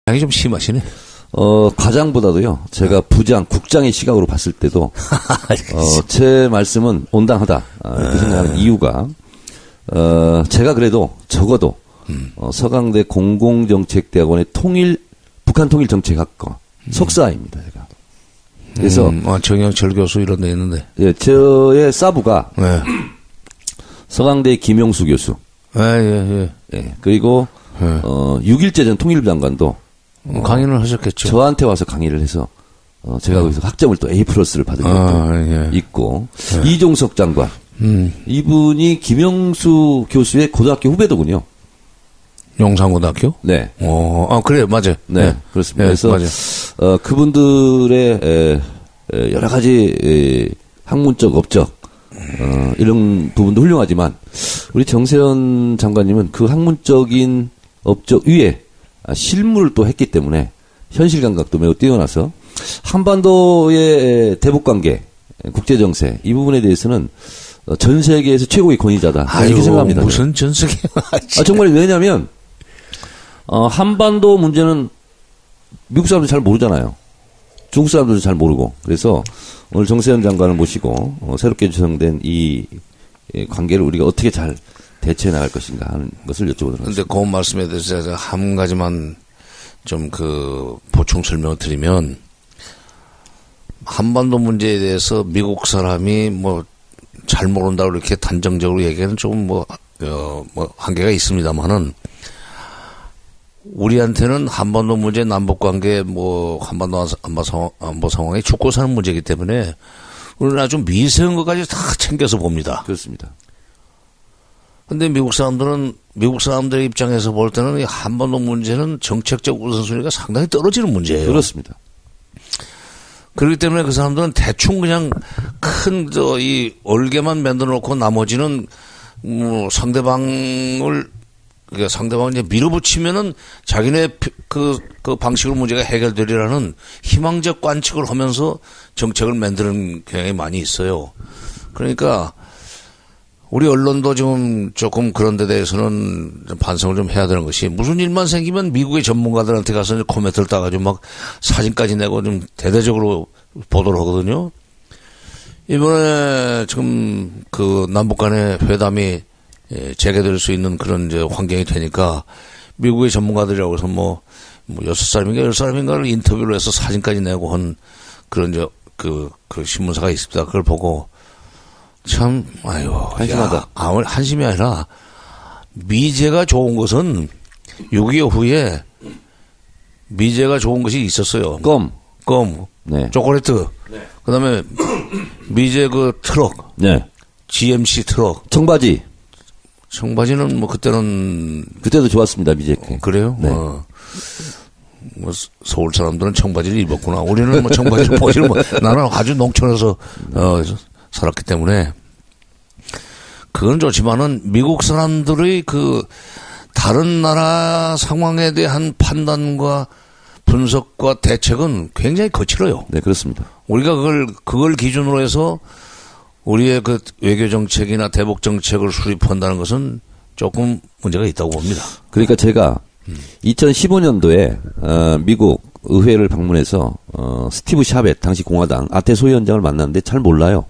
양이 좀 심하시네. 과장보다도요, 제가 부장, 국장의 시각으로 봤을 때도, 제 말씀은 온당하다, 이렇게 생각하는 이유가, 제가 그래도 적어도, 서강대 공공정책대학원의 북한 통일정책학과 석사입니다, 제가. 그래서. 정영철 교수 이런 데 있는데. 예, 저의 사부가, 네. 서강대 김용수 교수. 예. 그리고, 6.1제 전 통일부 장관도, 강의를 하셨겠죠. 저한테 와서 강의를 해서 제가 거기서 학점을 또 A+를 받은 것도 있고 이종석 장관 이분이 김영수 교수의 고등학교 후배더군요. 용산고등학교? 네. 그래요, 맞아요. 네, 그렇습니다. 그래서 맞아요. 그분들의 여러 가지 학문적, 업적 이런 부분도 훌륭하지만 우리 정세현 장관님은 그 학문적인 업적 위에 실무를 또 했기 때문에 현실 감각도 매우 뛰어나서 한반도의 대북관계, 국제정세 이 부분에 대해서는 전 세계에서 최고의 권위자다. 이렇게 생각합니다. 무슨 전 세계? 정말 왜냐하면 한반도 문제는 미국 사람들 잘 모르잖아요. 중국 사람들도 잘 모르고 그래서 오늘 정세현 장관을 모시고 새롭게 조성된 이 관계를 우리가 어떻게 잘 대처해 나갈 것인가 하는 것을 여쭤보도록 하겠습니다. 근데 그 말씀에 대해서 제가 한 가지만 좀 보충 설명을 드리면, 한반도 문제에 대해서 미국 사람이 잘 모른다고 이렇게 단정적으로 얘기하는 조금 한계가 있습니다만은, 우리한테는 한반도 문제, 남북 관계, 한반도 안보 상황이 죽고 사는 문제이기 때문에, 우리는 아주 미세한 것까지 다 챙겨서 봅니다. 그렇습니다. 근데 미국 사람들의 입장에서 볼 때는 이 한반도 문제는 정책적 우선순위가 상당히 떨어지는 문제예요. 그렇습니다. 그렇기 때문에 그 사람들은 대충 그냥 이 얼개만 만들어 놓고 나머지는 상대방을 이제 밀어붙이면은 자기네 그 방식으로 문제가 해결되리라는 희망적 관측을 하면서 정책을 만드는 경향이 많이 있어요. 그러니까 우리 언론도 지금 조금 그런 데 대해서는 좀 반성을 좀 해야 되는 것이, 무슨 일만 생기면 미국의 전문가들한테 가서 코멘트를 따가지고 막 사진까지 내고 좀 대대적으로 보도를 하거든요. 이번에 지금 남북 간의 회담이 재개될 수 있는 그런 이제 환경이 되니까 미국의 전문가들이라고 해서 6사람인가 10사람인가를 인터뷰를 해서 사진까지 내고 한 그런 그 신문사가 있습니다. 그걸 보고 참, 한심하다. 한심이 아니라, 미제가 좋은 것은 6.25 후에 미제가 좋은 것이 있었어요. 껌. 네. 초콜릿. 네. 그 다음에 미제 트럭. 네. GMC 트럭. 청바지는 그때도 좋았습니다, 미제. 그래요? 네. 서울 사람들은 청바지를 입었구나. 우리는 청바지를 보지를 나는 아주 농촌에서, 살았기 때문에 그건 좋지만은 미국 사람들의 다른 나라 상황에 대한 판단과 분석과 대책은 굉장히 거칠어요. 네, 그렇습니다. 우리가 그걸 기준으로 해서 우리의 외교 정책이나 대북 정책을 수립한다는 것은 조금 문제가 있다고 봅니다. 그러니까 제가 2015년도에 미국 의회를 방문해서 스티브 샤벳 당시 공화당 아태 소위원장을 만났는데 잘 몰라요.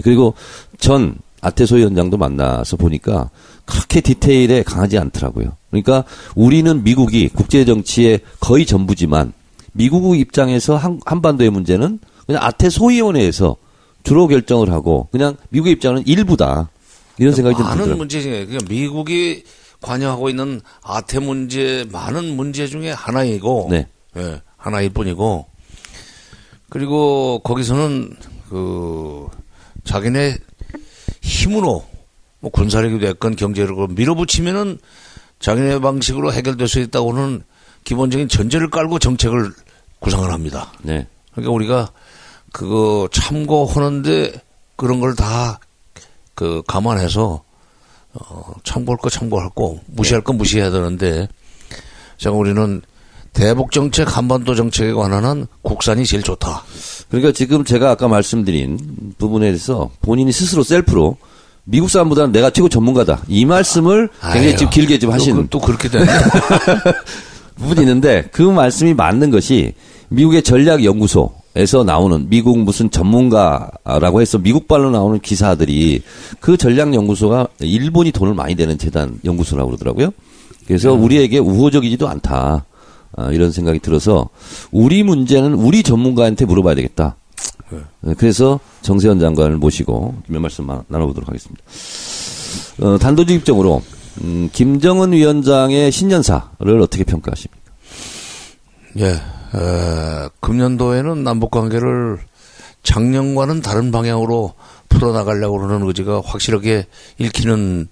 그리고 전 아태 소위원장도 만나서 보니까 그렇게 디테일에 강하지 않더라고요. 그러니까 우리는 미국이 국제정치의 거의 전부지만 미국 입장에서 한반도의 문제는 그냥 아태 소위원회에서 주로 결정을 하고 그냥 미국의 입장은 일부다. 이런 생각이 좀 들더라고요. 많은 문제 중에 그냥 미국이 관여하고 있는 아태 문제 많은 문제 중에 하나이고, 네, 하나일 뿐이고, 그리고 거기서는 자기네 힘으로 군사력이 됐건 경제력으로 밀어붙이면은 자기네 방식으로 해결될 수 있다고는 기본적인 전제를 깔고 정책을 구상을 합니다. 네. 그러니까 우리가 그거 참고하는데 그런 걸 다 감안해서 참고할 거 참고하고 무시할 거 무시해야 되는데, 제가 우리는 대북 정책, 한반도 정책에 관한 한 국산이 제일 좋다. 그러니까 지금 제가 아까 말씀드린 부분에 대해서 본인이 스스로 셀프로 미국 사람보다는 내가 최고 전문가다. 이 말씀을 굉장히 지금 길게 좀 하시는. 또 그렇게 되네. 부분이 있는데 그 말씀이 맞는 것이 미국의 전략연구소에서 나오는 미국 무슨 전문가라고 해서 미국발로 나오는 기사들이 그 전략연구소가 일본이 돈을 많이 되는 재단 연구소라고 그러더라고요. 그래서 우리에게 우호적이지도 않다. 이런 생각이 들어서 우리 문제는 우리 전문가한테 물어봐야 되겠다. 그래서 정세현 장관을 모시고 몇 말씀 나눠보도록 하겠습니다. 단도직입적으로 김정은 위원장의 신년사를 어떻게 평가하십니까? 예, 금년도에는 남북관계를 작년과는 다른 방향으로 풀어나가려고 하는 의지가 확실하게 읽히는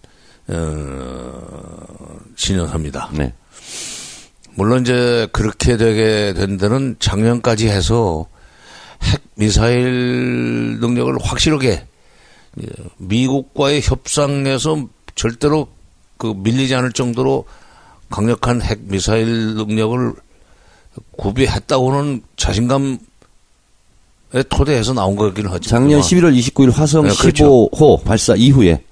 신년사입니다. 네. 물론 이제 그렇게 되게 된 데는 작년까지 해서 핵 미사일 능력을 확실하게 미국과의 협상에서 절대로 그 밀리지 않을 정도로 강력한 핵 미사일 능력을 구비했다고는 자신감의 토대에서 나온 거긴 하죠. 작년 11월 29일 화성 네, 15호 발사 이후에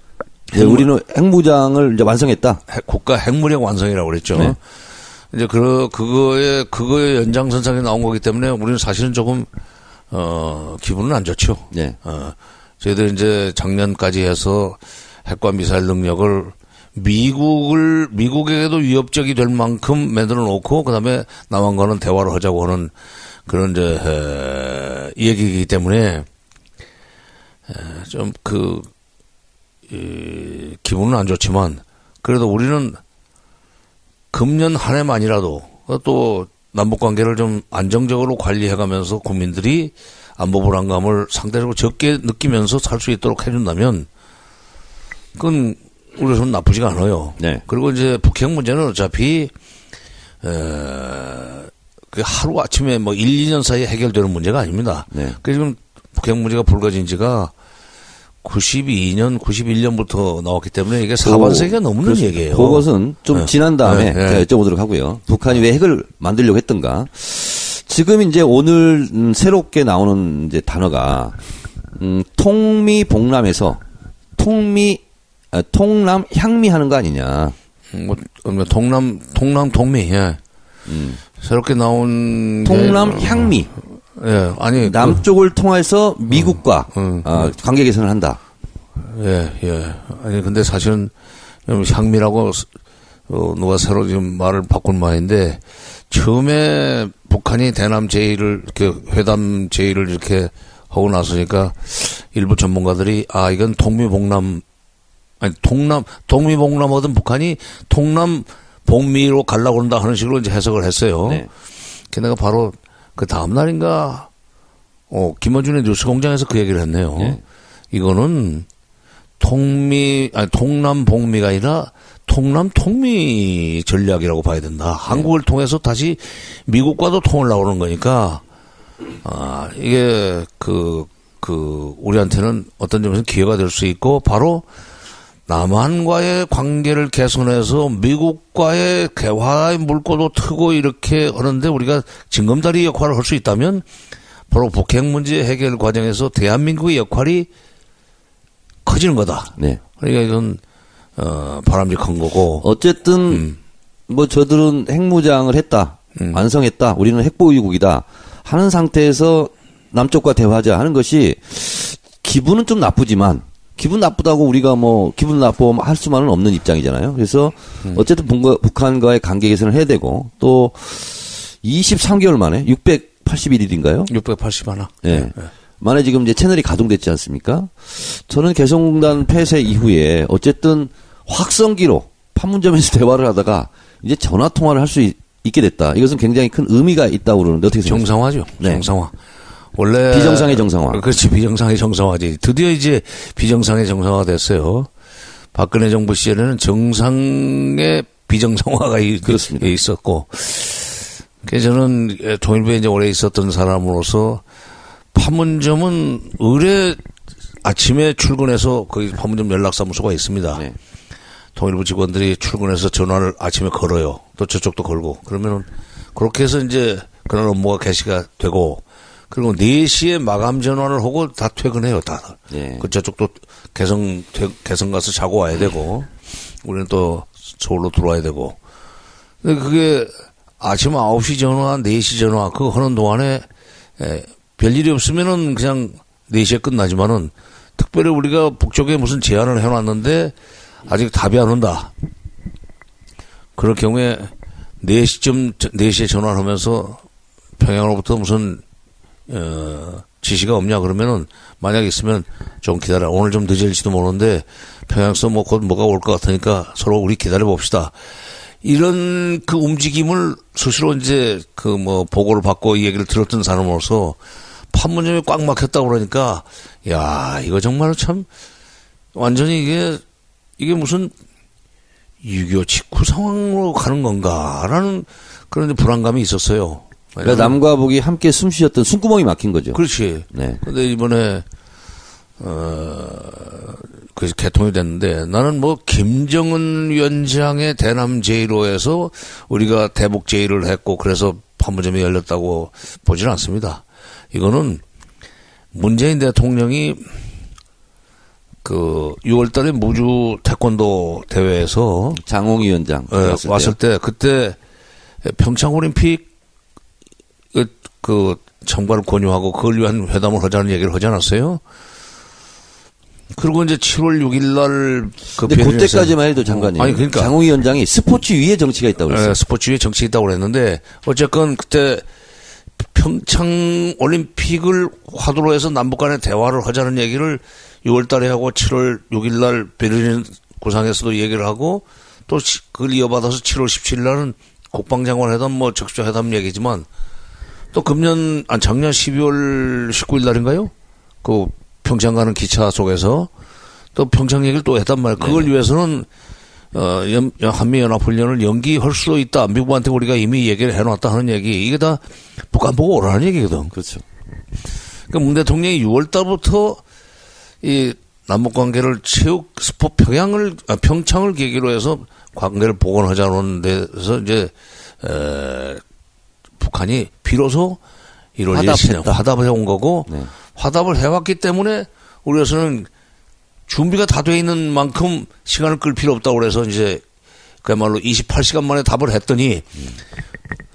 우리는 핵무장을 이제 완성했다. 국가 핵무력 완성이라고 그랬죠. 네. 이제 그거의 연장선상에 나온 거기 때문에 우리는 사실은 조금 기분은 안 좋죠. 네. 저희들 이제 작년까지 해서 핵과 미사일 능력을 미국에게도 위협적이 될 만큼 만들어 놓고 그다음에 남한과는 대화를 하자고 하는 그런 이제 얘기이기 때문에 좀 기분은 안 좋지만 그래도 우리는 금년 한 해만이라도 또 남북 관계를 좀 안정적으로 관리해가면서 국민들이 안보 불안감을 상대적으로 적게 느끼면서 살 수 있도록 해준다면 그건 우리로서는 나쁘지가 않아요. 네. 그리고 이제 북핵 문제는 어차피 그 하루 아침에 뭐 1, 2년 사이에 해결되는 문제가 아닙니다. 네. 그래서 지금 북핵 문제가 불거진 지가 92년, 91년부터 나왔기 때문에 이게 4반세기가 넘는 얘기예요. 그것은 좀 네. 지난 다음에 네. 제가 여쭤보도록 하고요. 북한이 왜 핵을 만들려고 했던가. 지금 이제 오늘 새롭게 나오는 이제 단어가 통미봉남에서 통남 향미하는 거 아니냐. 통미, 예. 새롭게 나온. 통남 향미. 예, 아니. 남쪽을 통해서 미국과, 관계 개선을 한다. 예, 예. 아니, 근데 사실은, 향미라고, 누가 새로 지금 말을 바꾼 말인데, 처음에 북한이 대남 제의를, 이렇게, 회담 제의를 이렇게 하고 나서니까, 일부 전문가들이, 이건 통미봉남, 아니, 동미봉남 하던 북한이 통남 복미로 가려고 한다 하는 식으로 이제 해석을 했어요. 네. 걔네가 바로 그 다음날인가, 김어준의 뉴스공장에서 그 얘기를 했네요. 네. 이거는 통남 복미가 아니라 통남 통미 전략이라고 봐야 된다. 한국을 통해서 다시 미국과도 통을 나오는 거니까, 이게 우리한테는 어떤 점에서 기회가 될 수 있고, 바로 남한과의 관계를 개선해서 미국과의 대화의 물꼬도 트고 이렇게 하는데 우리가 징검다리 역할을 할 수 있다면 바로 북핵 문제 해결 과정에서 대한민국의 역할이 커지는 거다. 네. 그러니까 이건 바람직한 거고. 어쨌든 뭐 저들은 핵무장을 했다. 완성했다. 우리는 핵보유국이다. 하는 상태에서 남쪽과 대화하자 하는 것이 기분은 좀 나쁘지만 기분 나쁘다고 우리가 뭐 기분 나쁘면 할 수만은 없는 입장이잖아요. 그래서 어쨌든 북한과의 관계 개선을 해야 되고 또 23개월 만에 681일인가요? 681. 예. 네. 만에 지금 이제 채널이 가동됐지 않습니까? 저는 개성공단 폐쇄 이후에 어쨌든 확성기로 판문점에서 대화를 하다가 이제 전화 통화를 할 수 있게 됐다. 이것은 굉장히 큰 의미가 있다고 그러는데 어떻게 생각하세요? 정상화죠. 네. 정상화. 원래 비정상의 정상화. 그렇지. 비정상의 정상화지. 드디어 이제 비정상의 정상화가 됐어요. 박근혜 정부 시절에는 정상의 비정상화가 그렇습니다. 있었고. 그래서 저는 통일부에 이제 오래 있었던 사람으로서 판문점은 의뢰 아침에 출근해서 거기 판문점 연락사무소가 있습니다. 네. 통일부 직원들이 출근해서 전화를 아침에 걸어요. 또 저쪽도 걸고. 그러면은 그렇게 해서 이제 그날 업무가 개시가 되고 그리고 4시에 마감 전환을 하고 다 퇴근해요, 다들. 네. 그 저쪽도 개성 가서 자고 와야 되고, 우리는 또 서울로 들어와야 되고. 근데 그게 아침 9시 전화, 4시 전화, 그거 하는 동안에, 별일이 없으면은 그냥 4시에 끝나지만은, 특별히 우리가 북쪽에 무슨 제안을 해놨는데, 아직 답이 안 온다. 그럴 경우에 4시에 전화를 하면서 평양으로부터 무슨, 지시가 없냐 그러면은, 만약 있으면 좀 기다려. 오늘 좀 늦을지도 모르는데, 평양서 뭐 곧 뭐가 올 것 같으니까 서로 우리 기다려 봅시다. 이런 그 움직임을 수시로 이제 그 뭐 보고를 받고 이 얘기를 들었던 사람으로서 판문점이 꽉 막혔다고 그러니까, 야, 이거 정말 참, 완전히 이게 무슨 6.25 직후 상황으로 가는 건가라는 그런 불안감이 있었어요. 그러니까 남과 북이 함께 숨 쉬었던 숨구멍이 막힌 거죠. 그렇지. 네. 근데 이번에, 그래서 개통이 됐는데 나는 뭐 김정은 위원장의 대남 제1호에서 우리가 대북 제1을 했고 그래서 판문점이 열렸다고 보지는 않습니다. 이거는 문재인 대통령이 그 6월 달에 무주 태권도 대회에서 장홍 위원장 왔을 때 그때 평창 올림픽 그 참가를 권유하고 그걸 위한 회담을 하자는 얘기를 하지 않았어요? 그리고 이제 7월 6일 날 근데 그때까지만 해도 장관님. 아니 그러니까 장홍 위원장이 스포츠 위에 정치가 있다고 그랬어요. 스포츠 위에 정치가 있다고 그랬는데 어쨌건 그때 평창 올림픽을 화두로 해서 남북 간의 대화를 하자는 얘기를 6월 달에 하고 7월 6일 날 베를린 구상에서도 얘기를 하고 또 그걸 이어받아서 7월 17일 날은 국방장관 회담 뭐 적조 회담 얘기지만 또 작년 12월 19일 날인가요? 그 평창 가는 기차 속에서 또 평창 얘기를 또 했단 말이에요. 그걸 네. 위해서는 한미연합훈련을 연기할 수도 있다. 미국한테 우리가 이미 얘기를 해놨다 하는 얘기. 이게 다 북한 보고 오라는 얘기거든. 그렇죠. 그러니까 문 대통령이 6월 달부터 이 남북 관계를 평창을 계기로 해서 관계를 복원하자는 데서 이제 북한이 비로소 1월 1일 화답을 해온 거고 네. 화답을 해왔기 때문에 우리로서는 준비가 다 돼 있는 만큼 시간을 끌 필요 없다고 그래서 이제 그야말로 28시간 만에 답을 했더니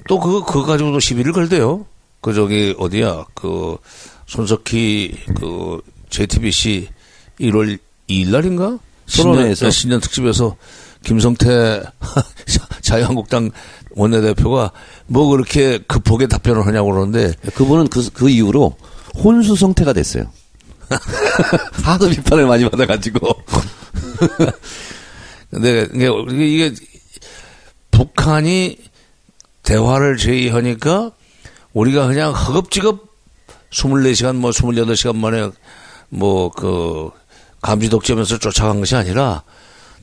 또 그거 가지고도 시비를 걸대요. 어디야, 손석희, JTBC 1월 2일 날인가? 신년 특집에서 김성태 자유한국당 원내대표가 뭐 그렇게 급하게 답변을 하냐고 그러는데 그분은 그 이후로 혼수 성태가 됐어요. 하도 비판을 많이 받아가지고. 근데 이게 북한이 대화를 제의하니까 우리가 그냥 허겁지겁 24시간 28시간 만에 감지독점에서 쫓아간 것이 아니라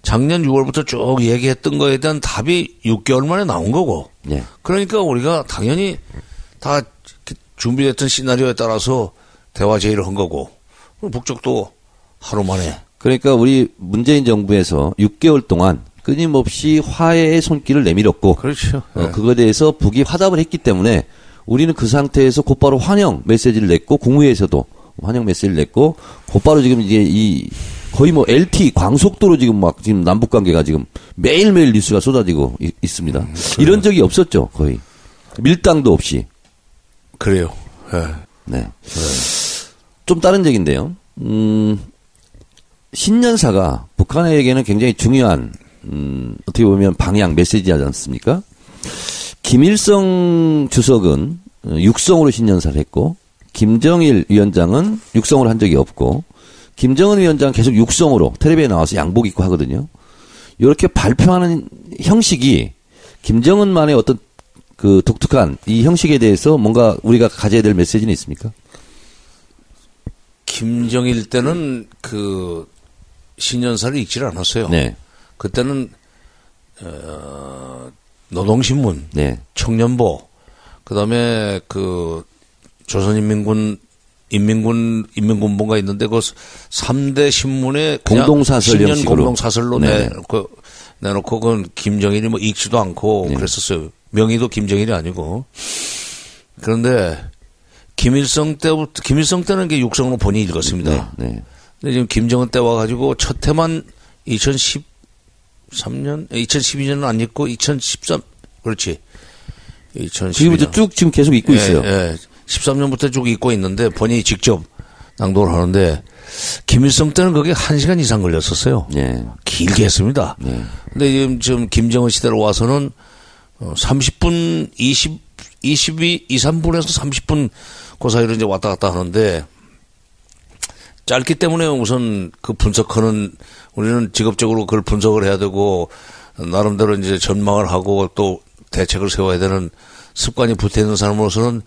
작년 6월부터 쭉 얘기했던 거에 대한 답이 6개월 만에 나온 거고. 네. 그러니까 우리가 당연히 다 준비됐던 시나리오에 따라서 대화 제의를 한 거고. 북쪽도 하루 만에. 그러니까 우리 문재인 정부에서 6개월 동안 끊임없이 화해의 손길을 내밀었고. 그렇죠. 네. 그거에 대해서 북이 화답을 했기 때문에 우리는 그 상태에서 곧바로 환영 메시지를 냈고 국무회에서도 환영 메시지를 냈고 곧바로 지금 이제 거의 LT 광속도로 지금 남북 관계가 지금 매일매일 뉴스가 쏟아지고 있습니다. 이런 적이 없었죠, 거의. 밀당도 없이. 그래요. 네. 좀 다른 얘기인데요. 신년사가 북한에게는 굉장히 중요한 어떻게 보면 방향 메시지하지 않습니까? 김일성 주석은 육성으로 신년사를 했고 김정일 위원장은 육성으로 한 적이 없고 김정은 위원장은 계속 육성으로 텔레비에 나와서 양복 입고 하거든요. 이렇게 발표하는 형식이 김정은만의 어떤 그 독특한 이 형식에 대해서 뭔가 우리가 가져야 될 메시지는 있습니까? 김정일 때는 신년사를 읽지를 않았어요. 네. 그때는 노동신문, 네. 청년보, 그다음에 인민군본가 있는데 3대 신문에 공동사설 신년 형식으로 공동사설로 내놓고 그건 김정일이 읽지도 않고 네. 그랬었어요. 명의도 김정일이 아니고. 그런데 김일성 때는 이게 육성으로 본인이 읽었습니다. 네. 네. 근데 지금 김정은 때 와가지고 첫 해만 2012년은 안 읽고 2013 그렇지. 그게부터 쭉 지금 계속 읽고 있어요. 예. 13년부터 쭉 읽고 있는데 본인이 직접 낭독을 하는데 김일성 때는 그게 1시간 이상 걸렸었어요. 예. 길게 했습니다. 예. 근데 지금 김정은 시대로 와서는 30분, 23분에서 30분 그 사이로 이제 왔다 갔다 하는데 짧기 때문에 우선 그 분석하는 우리는 직업적으로 그걸 분석을 해야 되고 나름대로 이제 전망을 하고 또 대책을 세워야 되는 습관이 붙어 있는 사람으로서는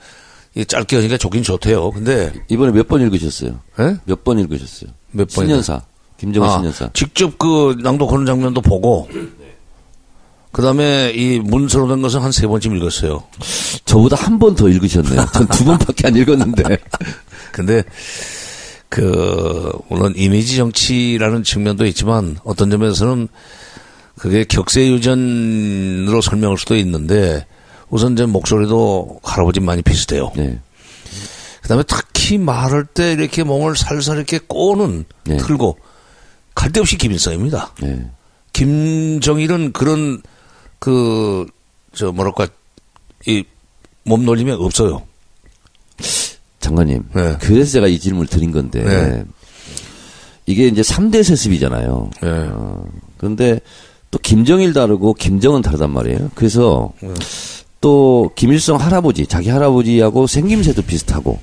이 짧게 하니까 좋긴 좋대요. 근데 이번에 몇 번 읽으셨어요? 예? 몇 번 읽으셨어요? 몇 번? 신년사. 김정은 신년사. 직접 그 낭독하는 장면도 보고 그다음에 이 문서로 된 것은 한 3번쯤 읽었어요. 저보다 한 번 더 읽으셨네요. 전 2번밖에 안 읽었는데. 근데 물론 이미지 정치라는 측면도 있지만 어떤 점에서는 그게 격세유전으로 설명할 수도 있는데 우선 제 목소리도 할아버지 많이 비슷해요. 네. 그다음에 특히 말할 때 이렇게 몸을 살살 이렇게 꼬는 네. 틀고 갈 데 없이 김일성입니다. 네. 김정일은 그런 뭐랄까 이 몸놀림이 없어요. 장관님. 네. 그래서 제가 이 질문을 드린 건데. 네. 이게 이제 3대 세습이잖아요. 네. 그런데 또 김정일 다르고 김정은 다르단 말이에요. 그래서 또 김일성 할아버지, 자기 할아버지하고 생김새도 비슷하고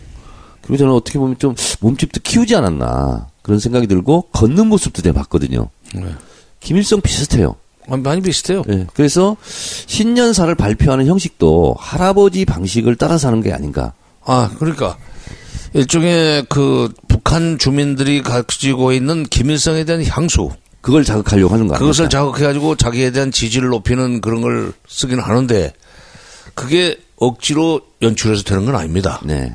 그리고 저는 어떻게 보면 좀 몸집도 키우지 않았나 그런 생각이 들고 걷는 모습도 내가 봤거든요. 네. 김일성 비슷해요. 많이 비슷해요. 네. 그래서 신년사를 발표하는 형식도 할아버지 방식을 따라서 하는 게 아닌가. 그러니까 일종의 북한 주민들이 가지고 있는 김일성에 대한 향수. 그걸 자극하려고 하는 거 아닙니까? 그것을 자극해가지고 자기에 대한 지지를 높이는 그런 걸 쓰긴 하는데 그게 억지로 연출해서 되는 건 아닙니다. 네.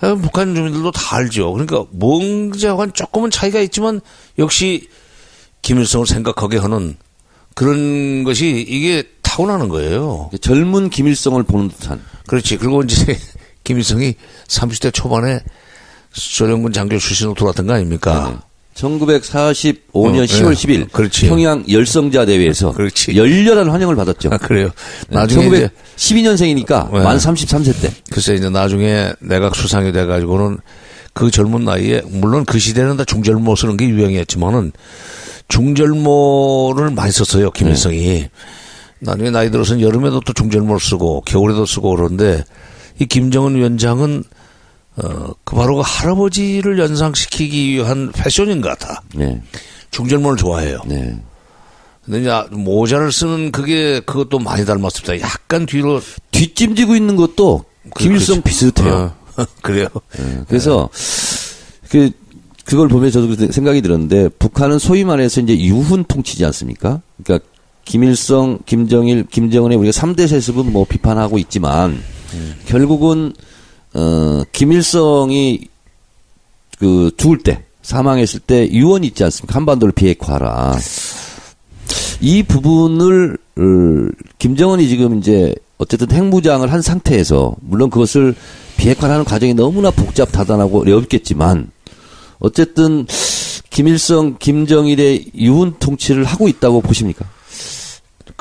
북한 주민들도 다 알죠. 그러니까 뭔지와는 조금은 차이가 있지만 역시 김일성을 생각하게 하는 그런 것이 이게 타고나는 거예요. 젊은 김일성을 보는 듯한. 그렇지. 그리고 이제 김일성이 30대 초반에 소련군 장교 출신으로 들어왔던 거 아닙니까? 네네. 1945년 10월 10일 그렇지. 평양 열성자 대회에서 그렇지. 열렬한 환영을 받았죠. 그래요. 나중에 1912년생이니까 만 33세 때. 글쎄 이제 나중에 내각 수상이 돼가지고는 그 젊은 나이에 물론 그 시대는 다 중절모 쓰는 게 유행이었지만은 중절모를 많이 썼어요 김일성이. 나중에 나이 들어서는 여름에도 또 중절모를 쓰고 겨울에도 쓰고 그러는데 이 김정은 위원장은 바로 그 할아버지를 연상시키기 위한 패션인 것 같아. 네. 중절모를 좋아해요. 네. 근데 이제 모자를 쓰는 그것도 많이 닮았습니다. 약간 뒤로 뒷짐지고 있는 것도 김일성 비슷해요. 그래요. 네. 그래서 그걸 보면서 저도 생각이 들었는데 북한은 소위 말해서 이제 유훈 통치지 않습니까? 그러니까 김일성, 김정일, 김정은의 우리가 3대 세습은 뭐 비판하고 있지만 결국은 김일성이 죽을 때 사망했을 때 유언이 있지 않습니까? 한반도를 비핵화하라. 이 부분을 김정은이 지금 이제 어쨌든 핵무장을 한 상태에서 물론 그것을 비핵화하는 과정이 너무나 복잡하다고 어렵겠지만 어쨌든 김일성, 김정일의 유훈 통치를 하고 있다고 보십니까?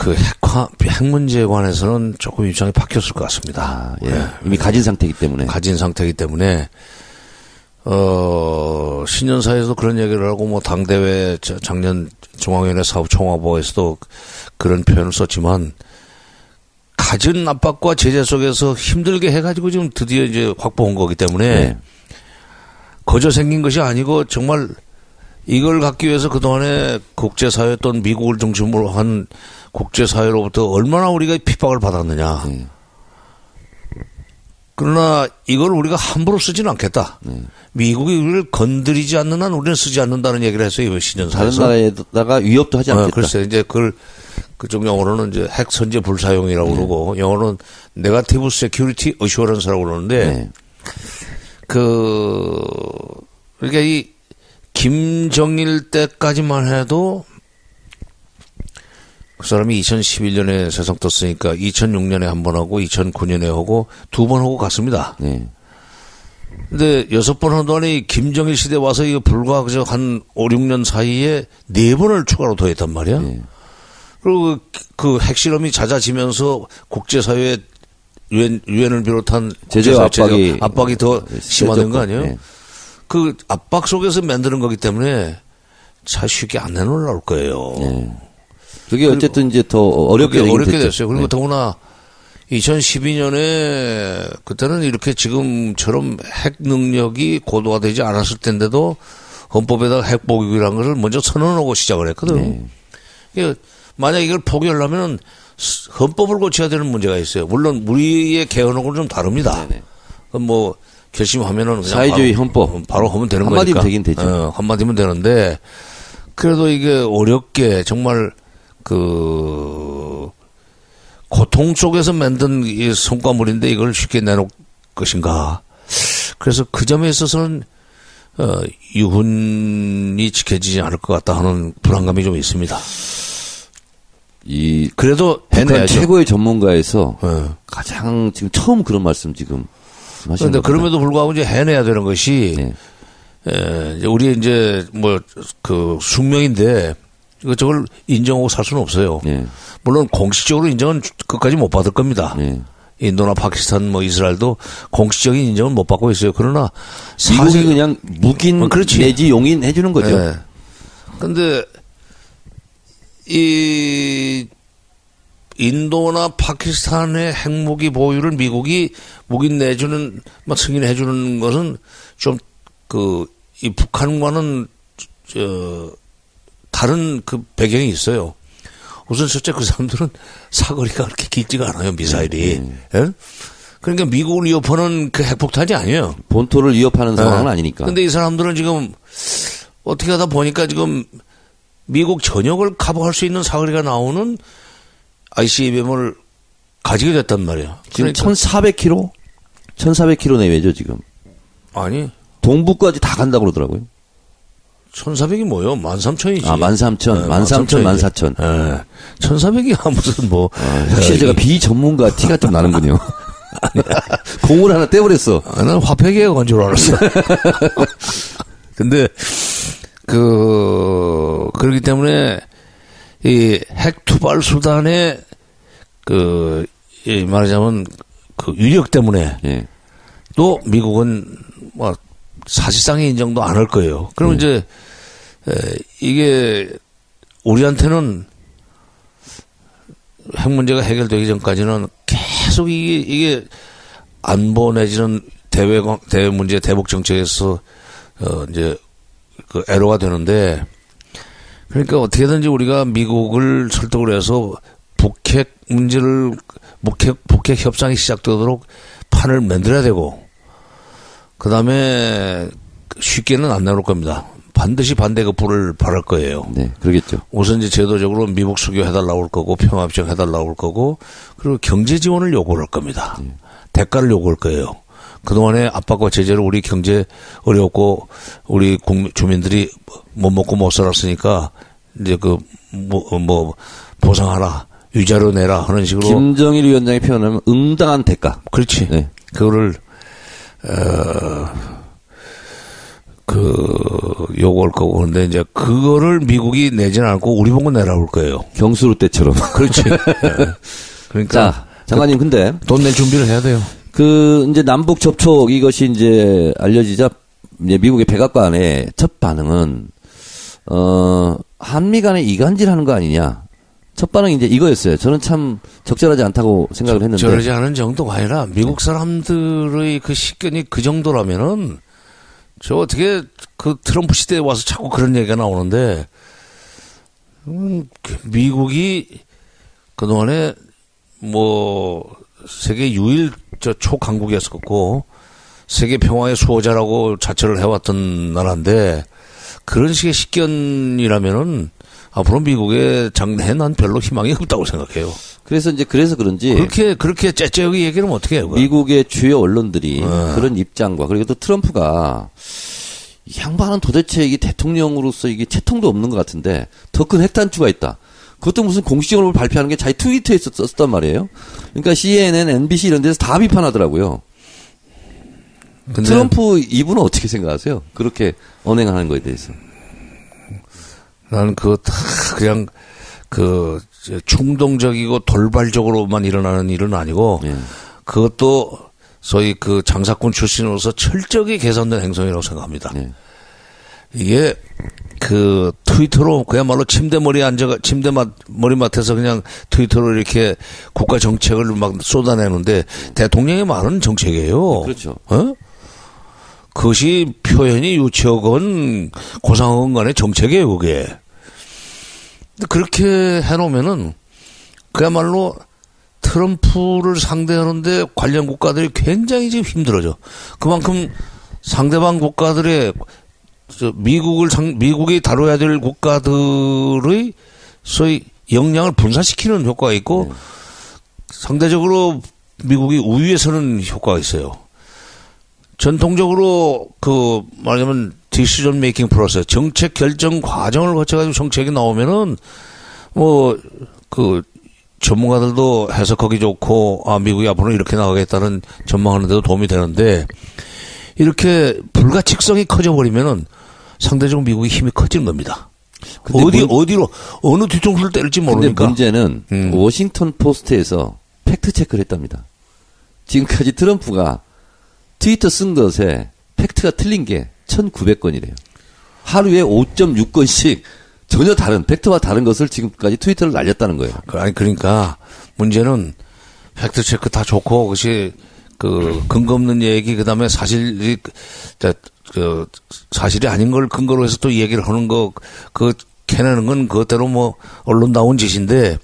핵 문제에 관해서는 조금 입장이 바뀌었을 것 같습니다. 예. 이미 가진 상태이기 때문에. 신년사에서 그런 얘기를 하고, 뭐, 당대회 작년 중앙위원회 사업총화보에서도 그런 표현을 썼지만, 갖은 압박과 제재 속에서 힘들게 해가지고 지금 드디어 이제 확보한 거기 때문에, 네. 거저 생긴 것이 아니고, 정말 이걸 갖기 위해서 그동안에 국제사회 또는 미국을 중심으로 한 국제사회로부터 얼마나 우리가 핍박을 받았느냐. 그러나 이걸 우리가 함부로 쓰지는 않겠다. 미국이 우리를 건드리지 않는 한 우리는 쓰지 않는다는 얘기를 했어요. 이번 신년사에서. 다른 나라에다가 위협도 하지 않겠다. 글쎄 이제 그쪽 영어로는 이제 핵 선제 불사용이라고 그러고 영어로는 네거티브 세큐리티 어슈어런스라고 그러는데 그러니까 이 김정일 때까지만 해도 그 사람이 2011년에 세상 떴으니까 2006년에 한 번 하고 2009년에 하고 2번 하고 갔습니다. 네. 근데 6번 한 동안에 김정일 시대 와서 이거 불과 그저 한 5, 6년 사이에 4번을 추가로 더했단 말이야. 네. 그리고 그 핵실험이 잦아지면서 국제사회에 유엔을 비롯한 제재 압박이 더 심화된 거 아니에요? 네. 그 압박 속에서 만드는 거기 때문에 잘 쉽게 안 내놓을 거예요. 네. 그게 어쨌든 이제 더 어렵게 됐어요. 그리고 더구나 2012년에 그때는 이렇게 지금처럼 핵 능력이 고도화되지 않았을 텐데도 헌법에다가 핵 보유라는 것을 먼저 선언하고 시작을 했거든. 네. 만약 이걸 포기하려면 헌법을 고쳐야 되는 문제가 있어요. 물론 우리의 개헌하고는 좀 다릅니다. 그럼 뭐 결심하면은 그냥 사회주의 헌법 바로 하면 되는 한마디면 거니까. 되긴 되죠. 한마디면 되는데 그래도 이게 어렵게 정말 그 고통 속에서 만든 이 성과물인데 이걸 쉽게 내놓을 것인가. 그래서 그 점에 있어서는 유훈이 지켜지지 않을 것 같다 하는 불안감이 좀 있습니다. 그래도 북한 최고의 전문가에서 가장 지금 처음 그런 말씀 지금 하시는 그런데 그럼에도 불구하고 이제 해내야 되는 것이 우리 이제 뭐 그 숙명인데 저걸 인정하고 살 수는 없어요. 물론 공식적으로 인정은 끝까지 못 받을 겁니다. 인도나 파키스탄 뭐 이스라엘도 공식적인 인정은 못 받고 있어요. 그러나 미국이 그냥 묵인 내지 용인 해주는 거죠. 그런데 이 인도나 파키스탄의 핵무기 보유를 미국이 묵인 내주는 막 승인해 주는 것은 좀 이 북한과는 다른 그 배경이 있어요. 우선 첫째 그 사람들은 사거리가 그렇게 길지가 않아요, 미사일이. 예? 그러니까 미국을 위협하는 그 핵폭탄이 아니에요. 본토를 위협하는 상황은 아니니까. 근데 이 사람들은 지금 어떻게 하다 보니까 지금 미국 전역을 커버할 수 있는 사거리가 나오는 ICBM을 가지게 됐단 말이에요. 지금 그러니까 1,400km? 1,400km 내외죠, 지금. 아니. 동부까지 다 간다고 그러더라고요. 1,400이 뭐요? 13,000이지. 13,000, 14,000. 예. 1,400이야 무슨 뭐. 확실히 제가 비전문가 티가 좀 나는군요. 공을 하나 떼버렸어. 나는 화폐계가 건 줄 알았어. 근데, 그렇기 때문에, 이 핵 투발 수단의, 말하자면, 위력 때문에, 또 미국은, 뭐, 사실상의 인정도 안 할 거예요. 그럼 이제, 이게, 우리한테는 핵 문제가 해결되기 전까지는 계속 이게 안보 내지는 대외 문제, 대북 정책에서, 이제, 애로가 되는데, 그러니까 어떻게든지 우리가 미국을 설득을 해서 북핵 문제를, 북핵 협상이 시작되도록 판을 만들어야 되고, 그 다음에 쉽게는 안 나올 겁니다. 반드시 반대 급부를 바랄 거예요. 네, 그러겠죠. 우선 이제 제도적으로 미국 수교해달라고 할 거고, 평화협정 해달라고 할 거고, 그리고 경제 지원을 요구할 겁니다. 대가를 요구할 거예요. 그동안에 압박과 제재로 우리 경제 어렵고, 우리 주민들이 못 먹고 못 살았으니까, 이제 보상하라, 위자료 내라 하는 식으로. 김정일 위원장이 표현하면 응당한 대가. 그렇지. 네. 그거를, 요구할 거고, 그런데 이제 그거를 미국이 내지는 않고 우리 보고 내라올 거예요. 경수로 때처럼. 그렇지. 네. 그러니까. 자, 장관님, 근데. 돈 낼 준비를 해야 돼요. 이제 남북 접촉 이것이 이제 알려지자, 이제 미국의 백악관의 첫 반응은, 한미 간에 이간질 하는 거 아니냐. 첫 반응이 이제 이거였어요. 저는 참 적절하지 않다고 생각을 했는데. 적절하지 않은 정도가 아니라 미국 사람들의 그 식견이 그 정도라면은 저 어떻게 트럼프 시대에 와서 자꾸 그런 얘기가 나오는데, 미국이 그동안에 세계 유일 초강국이었었고, 세계 평화의 수호자라고 자처를 해왔던 나라인데, 그런 식의 식견이라면은 앞으로 미국의 장래에 난 별로 희망이 없다고 생각해요. 그래서 그런지. 그렇게 째째하게 얘기를 하면 어떻게 해요? 미국의 주요 언론들이 그런 입장과, 그리고 또 트럼프가 이 양반은 도대체 이게 대통령으로서 이게 채통도 없는 것 같은데 더 큰 핵탄두가 있다. 그것도 무슨 공식적으로 발표하는 게 자기 트위터에 썼단 말이에요. 그러니까 CNN, MBC 이런 데서 다 비판하더라고요. 트럼프 이분은 어떻게 생각하세요? 그렇게 언행하는 거에 대해서. 나는 그냥 충동적이고 돌발적으로만 일어나는 일은 아니고, 그것도 소위 그 장사꾼 출신으로서 철저하게 계산된 행동이라고 생각합니다. 네. 이게 그 트위터로 그야말로 침대 머리맡에서 그냥 트위터로 이렇게 국가 정책을 막 쏟아내는데 대통령의 말은 정책이에요. 그렇죠. 어? 그것이 표현이 유치하건 고상하건 간의 정책이에요, 그게. 근데 그렇게 해놓으면은 그야말로 트럼프를 상대하는데 관련 국가들이 굉장히 지금 힘들어져. 그만큼 상대방 국가들의 미국이 다뤄야 될 국가들의 소위 역량을 분산시키는 효과가 있고 상대적으로 미국이 우위에 서는 효과가 있어요. 전통적으로 그 말하자면 디시전 메이킹 프로세스 정책 결정 과정을 거쳐가지고 정책이 나오면은 뭐 그 전문가들도 해석하기 좋고 미국이 앞으로 이렇게 나가겠다는 전망하는 데도 도움이 되는데 이렇게 불가측성이 커져버리면은 상대적으로 미국의 힘이 커지는 겁니다. 어디로 어느 뒤통수를 때릴지 모르니까. 근데 문제는 워싱턴 포스트에서 팩트 체크를 했답니다. 지금까지 트럼프가 트위터 쓴 것에 팩트가 틀린 게 1,900건이래요. 하루에 5.6건씩 전혀 다른 팩트와 다른 것을 지금까지 트위터를 날렸다는 거예요. 아니 그러니까 문제는 팩트 체크 다 좋고 그것이 그 근거 없는 얘기 그다음에 사실이 그 사실이 아닌 걸 근거로 해서 또 얘기를 하는 거 그 캐내는 건 그것대로 뭐 언론다운 짓인데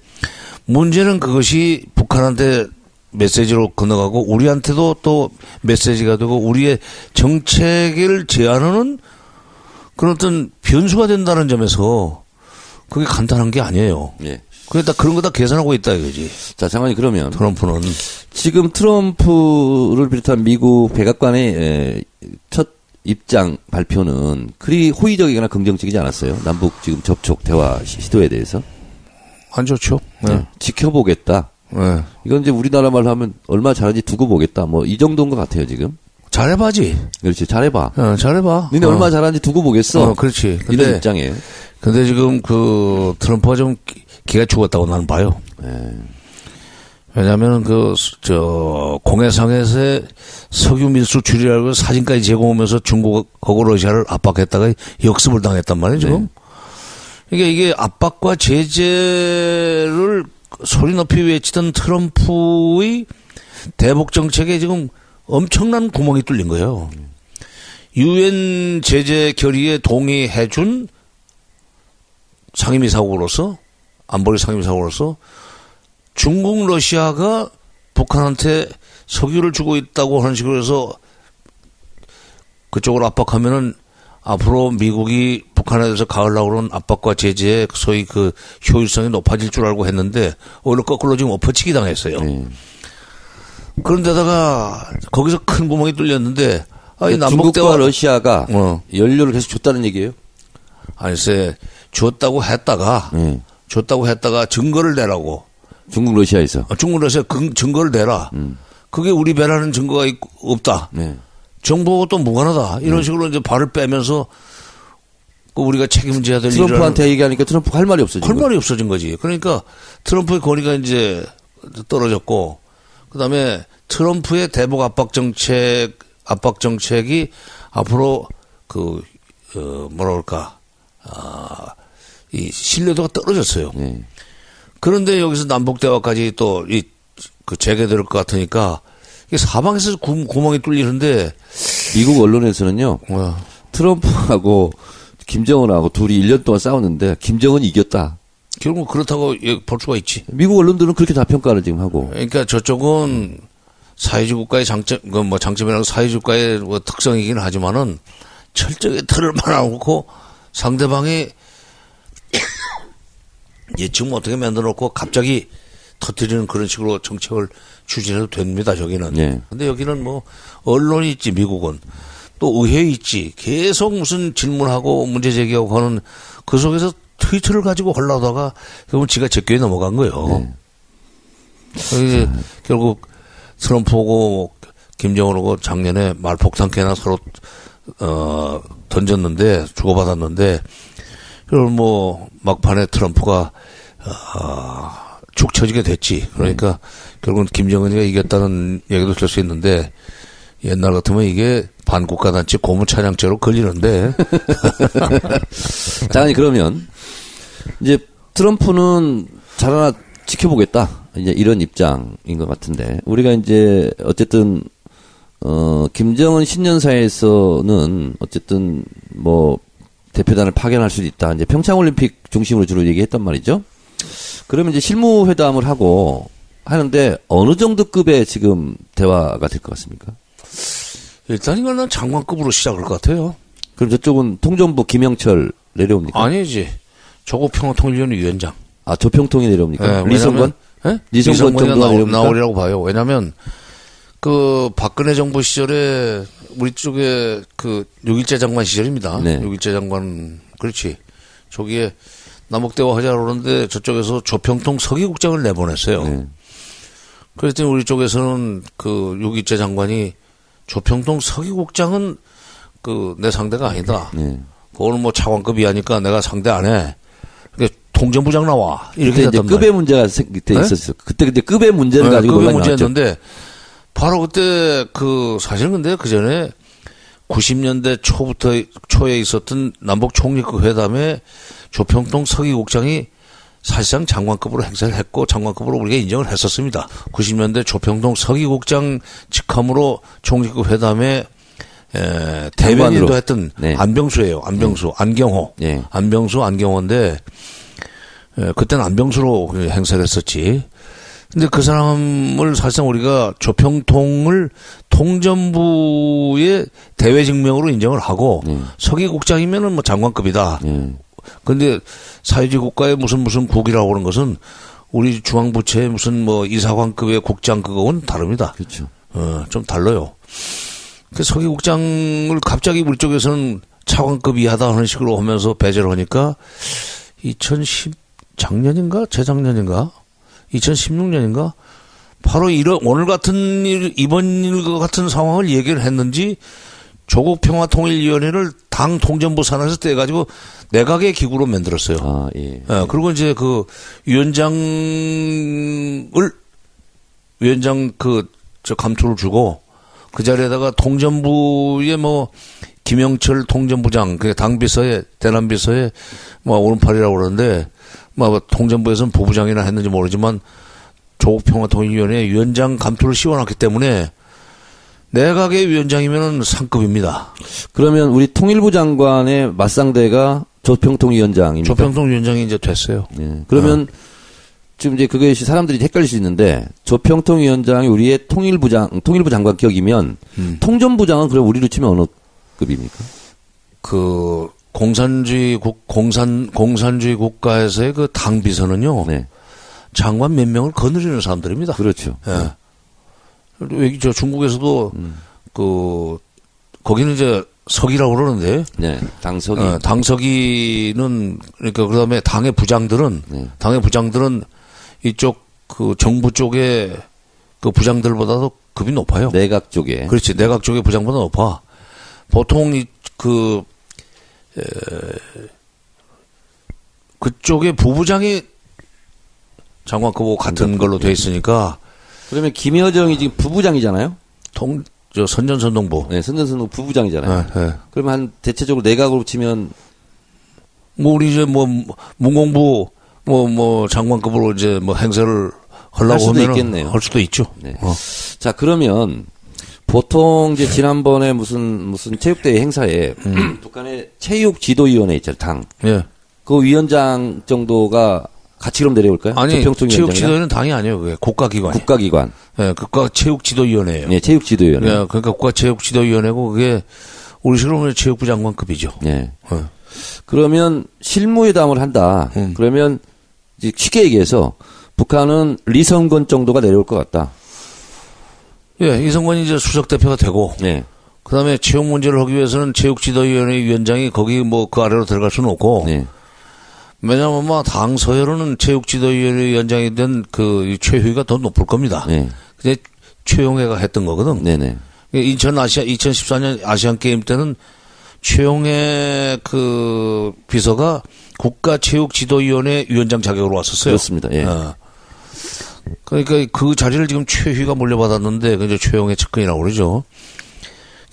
문제는 그것이 북한한테 메시지로 건너가고 우리한테도 또 메시지가 되고 우리의 정책을 제한하는 그런 어떤 변수가 된다는 점에서 그게 간단한 게 아니에요. 예. 그러니까 그런 거 다 계산하고 있다 이거지. 자, 장관님 그러면 트럼프는 지금 트럼프를 비롯한 미국 백악관의 첫 입장 발표는 그리 호의적이거나 긍정적이지 않았어요. 남북 지금 접촉 대화 시도에 대해서. 안 좋죠. 네. 네. 지켜보겠다. 네. 이건 이제 우리나라 말로 하면 얼마 잘하는지 두고 보겠다. 뭐 이 정도인 것 같아요 지금. 잘해봐지. 그렇지, 잘해봐. 잘해봐. 니네 얼마 잘하는지 두고 보겠어. 그렇지. 이런 입장이에요. 근데 지금 그 트럼프가 좀 기가 죽었다고 나는 봐요. 네. 왜냐하면 공해상에서의 석유 밀수 줄이라고 사진까지 제공하면서 중국하고 러시아를 압박했다가 역습을 당했단 말이에요, 지금. 네. 이게 압박과 제재를 소리 높이 외치던 트럼프의 대북 정책에 지금 엄청난 구멍이 뚫린 거예요. 유엔 제재 결의에 동의해준 상임이사국으로서 안보리 상임이사국으로서 중국, 러시아가 북한한테 석유를 주고 있다고 하는 식으로 해서 그쪽으로 압박하면은 앞으로 미국이 북한에 대해서 가하려고 그러는 압박과 제재의 소위 그 효율성이 높아질 줄 알고 했는데 오히려 거꾸로 지금 엎어치기 당했어요. 그런데다가 거기서 큰 구멍이 뚫렸는데 중국과 러시아가 연료를 계속 줬다는 얘기예요? 아니세 줬다고 했다가 증거를 내라고. 중국 러시아에서. 중국 러시아 증거를 내라. 그게 우리 배라는 증거가 없다. 네. 정보가 또 무관하다. 이런 식으로 이제 발을 빼면서 우리가 책임져야 될 트럼프한테 얘기하니까 트럼프가 할 말이 없어진 거지. 할 말이 없어진 거지. 그러니까 트럼프의 권위가 이제 떨어졌고 그다음에 트럼프의 대북 압박 정책이 앞으로 뭐라 그럴까 이 신뢰도가 떨어졌어요. 네. 그런데 여기서 남북 대화까지 또 재개될 것 같으니까 이게 사방에서 구멍이 뚫리는데 미국 언론에서는요. 트럼프하고 김정은하고 둘이 1년 동안 싸웠는데 김정은이 이겼다. 결국 그렇다고 볼 수가 있지. 미국 언론들은 그렇게 다 평가를 지금 하고. 그러니까 저쪽은 사회주의 국가의 장점이라고 사회주의 국가의 특성이긴 하지만은 철저하게 틀을 만들어놓고 상대방이 예측 못하게 만들어놓고 갑자기 터뜨리는 그런 식으로 정책을 추진해도 됩니다, 저기는. 네. 근데 여기는 뭐 언론이 있지, 미국은. 또 의회 있지. 계속 무슨 질문하고 문제 제기하고 하는 그 속에서 트위터를 가지고 헐라다가 결국 지가 제껴에 넘어간 거예요. 네. 결국 트럼프하고 김정은하고 작년에 말폭탄캐나 서로 던졌는데 주고받았는데 그걸 뭐 막판에 트럼프가 축 처지게 됐지. 그러니까 결국은 김정은이가 이겼다는 얘기도 들 수 있는데 옛날 같으면 이게 반국가단체 고무찬양죄로 걸리는데. 자, 아니 그러면 이제 트럼프는 잘 하나 지켜보겠다. 이제 이런 입장인 것 같은데 우리가 이제 어쨌든 김정은 신년사에서는 어쨌든 뭐 대표단을 파견할 수도 있다. 이제 평창올림픽 중심으로 주로 얘기했단 말이죠. 그러면 이제 실무회담을 하고 하는데 어느 정도 급의 지금 대화가 될 것 같습니까? 일단 이거는 장관급으로 시작할 것 같아요. 그럼 저쪽은 통전부 김영철 내려옵니까? 아니지. 조국평화통일위원회 위원장. 아, 조평통이 내려옵니까? 네, 리성건? 네? 리성건 정도가 내려옵니까? 나오리라고 봐요. 왜냐면 그 박근혜 정부 시절에 우리 쪽에 그 6.1제 장관 시절입니다. 네. 6.1제 장관 그렇지. 저기에 남북대화 하자고 그러는데 저쪽에서 조평통 서기국장을 내보냈어요. 네. 그랬더니 우리 쪽에서는 그 6.1제 장관이 조평통 서기국장은 그 내 상대가 아니다. 네. 그거는 뭐 차관급이 하니까 내가 상대 안 해. 그러니까 통전부장 나와. 이렇게 그때 이제 급의 문제가 그때 네? 있었어요. 그때 급의 문제를 가지고 급의 논란이 나왔죠. 문제였는데 바로 그때 그 사실은 근데 그 전에 90년대 초에 있었던 남북 총리급 회담에 조평통 서기국장이 사실상 장관급으로 행세를 했고 장관급으로 우리가 인정을 했었습니다. 90년대 조평통 서기국장 직함으로 총리급 회담에 대변인도 했던 네. 안병수예요. 안병수, 안경호. 네. 안병수, 안경호인데 그때는 안병수로 행세를 했었지. 근데 그 사람을 사실상 우리가 조평통을 통전부의 대외 증명으로 인정을 하고 서기국장이면은 뭐 장관급이다. 근데 사회주의 국가의 무슨 국이라고 하는 것은 우리 중앙부처의 무슨 뭐 이사관급의 국장 그거는 다릅니다. 그렇죠. 좀 달라요. 그 서기국장을 갑자기 우리 쪽에서는 차관급 이하다 하는 식으로 하면서 배제를 하니까 2010 작년인가 재작년인가 2016년인가 바로 이런 오늘 같은 일 이번 일과 같은 상황을 얘기를 했는지 조국평화통일위원회를 당 통전부 산하에서 떼가지고 내각의 기구로 만들었어요. 아, 예. 그리고 이제 그 위원장 저 감투를 주고 그 자리에다가 통전부의 뭐 김영철 통전부장 그 당비서에 대남비서에 뭐 오른팔이라고 그러는데 뭐 통전부에서는 부부장이나 했는지 모르지만 조국평화통일위원회 위원장 감투를 씌워놨기 때문에 내각의 위원장이면은 상급입니다. 그러면 우리 통일부 장관의 맞상대가 조평통 위원장입니다. 조평통 위원장이 이제 됐어요. 네. 그러면 지금 이제 그것이 사람들이 헷갈릴 수 있는데 조평통 위원장이 우리의 통일부 장관 격이면 통전부장은 그럼 우리로 치면 어느 급입니까? 그 공산주의 국가에서의 그 당 비서는요. 네. 장관 몇 명을 거느리는 사람들입니다. 그렇죠. 예. 여기 저 중국에서도 거기는 이제 서기라고 그러는데. 네. 당서기. 당서기는 그러니까 그다음에 당의 부장들은 이쪽 그 정부 쪽의 그 부장들보다도 급이 높아요. 내각 쪽에. 그렇지. 내각 쪽의 부장보다 높아. 보통 그쪽의 부부장이 장관급하고 같은 걸로 돼 있으니까. 그러면 김여정이 지금 부부장이잖아요? 선전선동부. 네, 선전선동부 부부장이잖아요. 네. 그러면 한 대체적으로 내각으로 치면 뭐 우리 이제 뭐 문공부 뭐 장관급으로 이제 뭐 행세를 하려고 하면 할 수도 있죠. 네. 자, 그러면 보통 이제 지난번에 무슨 체육대회 행사에 북한의 체육지도위원회 있잖아요, 당. 예. 그 위원장 정도가 같이 그럼 내려올까요? 아니, 체육지도위원회는 당이 아니에요. 그게 국가기관이에요. 국가기관. 예, 국가체육지도위원회예요. 네, 체육지도위원회. 예, 그러니까 국가체육지도위원회고 그게 우리 식으로 체육부 장관급이죠. 네. 그러면 실무회담을 한다. 그러면 이제 쉽게 얘기해서 북한은 리성건 정도가 내려올 것 같다. 예, 이성건이 이제 수석 대표가 되고. 네. 그 다음에 체육 문제를 하기 위해서는 체육지도위원회 위원장이 거기 뭐 그 아래로 들어갈 수는 없고. 네. 왜냐면 뭐 당 서열로는 체육지도위원회 위원장이 된 그 최후위가 더 높을 겁니다. 네. 근데 최용해가 했던 거거든. 네네. 2014년 아시안 게임 때는 최용해 그 비서가 국가체육지도위원회 위원장 자격으로 왔었어요. 그렇습니다. 예. 그러니까 그 자리를 지금 최휘가 물려받았는데, 그 최영의 측근이라고 그러죠.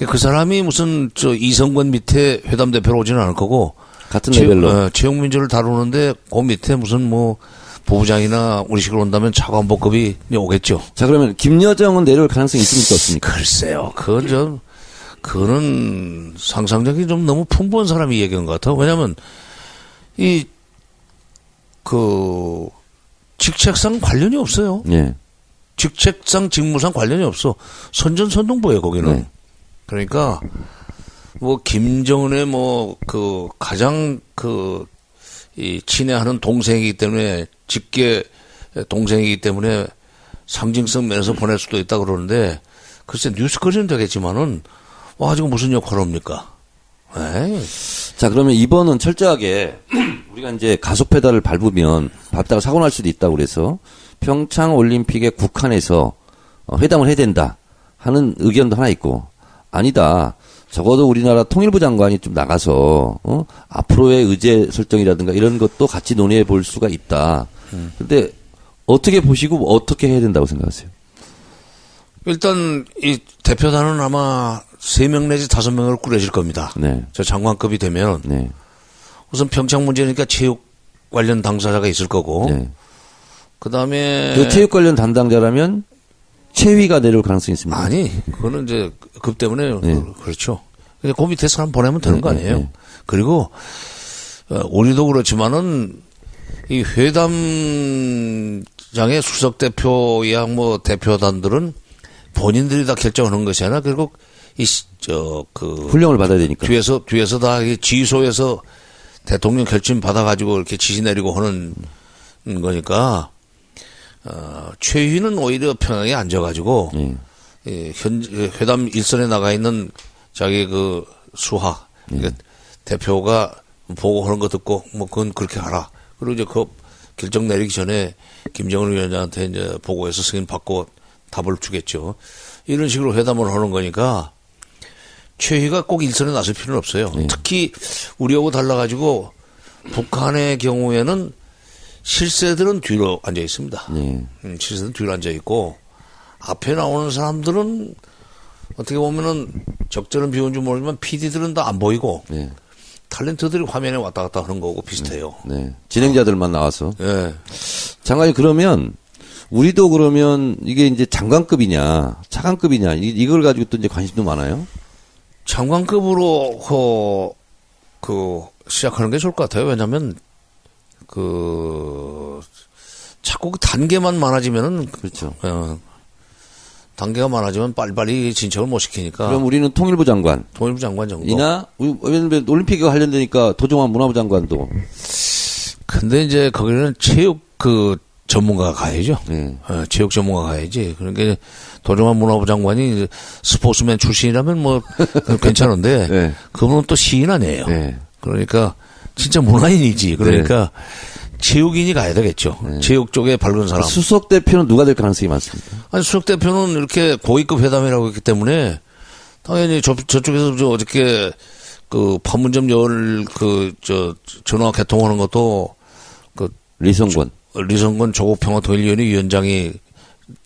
그 사람이 무슨 이성권 밑에 회담 대표로 오지는 않을 거고, 같은 레벨로. 최영민주를 다루는데, 그 밑에 무슨 뭐, 부부장이나 우리 식으로 온다면 차관보급이 오겠죠. 자, 그러면 김여정은 내려올 가능성이 있습니까, 없습니까? 글쎄요. 그거는 상상력이 좀 너무 풍부한 사람이 얘기한 것 같아요. 왜냐면, 직책상 관련이 없어요. 예. 직책상 직무상 관련이 없어. 선전선동부예요, 거기는. 네. 그러니까, 뭐, 김정은의 가장 친애하는 동생이기 때문에, 직계 동생이기 때문에 상징성 면에서 보낼 수도 있다 그러는데, 글쎄, 뉴스거리는 되겠지만은, 지금 무슨 역할을 합니까? 에이. 자, 그러면 이번은 철저하게 우리가 이제 가속 페달을 밟다가 사고 날 수도 있다고 그래서 평창 올림픽에 국한해서 회담을 해야 된다 하는 의견도 하나 있고, 아니다. 적어도 우리나라 통일부 장관이 좀 나가서 앞으로의 의제 설정이라든가 이런 것도 같이 논의해 볼 수가 있다. 근데 어떻게 보시고 어떻게 해야 된다고 생각하세요? 일단 이 대표단은 아마 3명 내지 5명으로 꾸려질 겁니다. 네. 저 장관급이 되면 네. 우선 평창 문제니까 체육 관련 당사자가 있을 거고, 네. 그다음에 그 체육 관련 담당자라면 최위가 내려올 가능성이 있습니다. 아니, 그거는 이제 급 때문에 네. 그렇죠. 그냥 그 밑에 사람 보내면 되는 거 아니에요. 네. 그리고 우리도 그렇지만은 이 회담장의 수석 대표야 뭐 대표단들은 본인들이 다 결정하는 것이 아니라 결국 훈령을 받아야 되니까. 뒤에서 다 지휘소에서 대통령 결심 받아가지고 이렇게 지시 내리고 하는 거니까, 최희는 오히려 평양에 앉아가지고, 회담 일선에 나가 있는 자기 수하, 그러니까 대표가 보고하는 거 듣고, 그건 그렇게 하라. 그리고 이제 결정 내리기 전에 김정은 위원장한테 이제 보고해서 승인 받고 답을 주겠죠. 이런 식으로 회담을 하는 거니까, 최희가 꼭 일선에 나설 필요는 없어요. 특히 우리하고 달라가지고 북한의 경우에는 실세들은 뒤로 앉아 있습니다. 실세들은 뒤로 앉아 있고 앞에 나오는 사람들은 어떻게 보면은 적절한 비유인 줄 모르지만 PD들은 다 안 보이고 탤런트들이 화면에 왔다 갔다 하는 거고 비슷해요. 진행자들만 나와서. 장관님, 그러면 우리도 그러면 이게 이제 장관급이냐 차관급이냐 이걸 가지고 또 이제 관심도 많아요. 장관급으로 시작하는 게 좋을 것 같아요. 왜냐하면 자꾸 단계만 많아지면은 그렇죠. 단계가 많아지면 빨리빨리 진척을 못 시키니까. 그럼 우리는 통일부 장관 정도. 이나 올림픽에 관련되니까 도종환 문화부 장관도. 근데 이제 거기는 체육 전문가가 가야죠. 체육 전문가가 가야지. 그러니까 도종환 문화부 장관이 스포츠맨 출신이라면 뭐 괜찮은데 그분은 또 시인 아니에요. 그러니까 진짜 문화인이지. 그러니까 체육인이 가야 되겠죠. 체육 쪽에 밝은 사람. 수석 대표는 누가 될 가능성이 많습니까? 아니, 수석 대표는 이렇게 고위급 회담이라고 했기 때문에 당연히 저쪽에서 어저께 판문점 전화 개통하는 것도 리성권 조국평화통일위원회 위원장이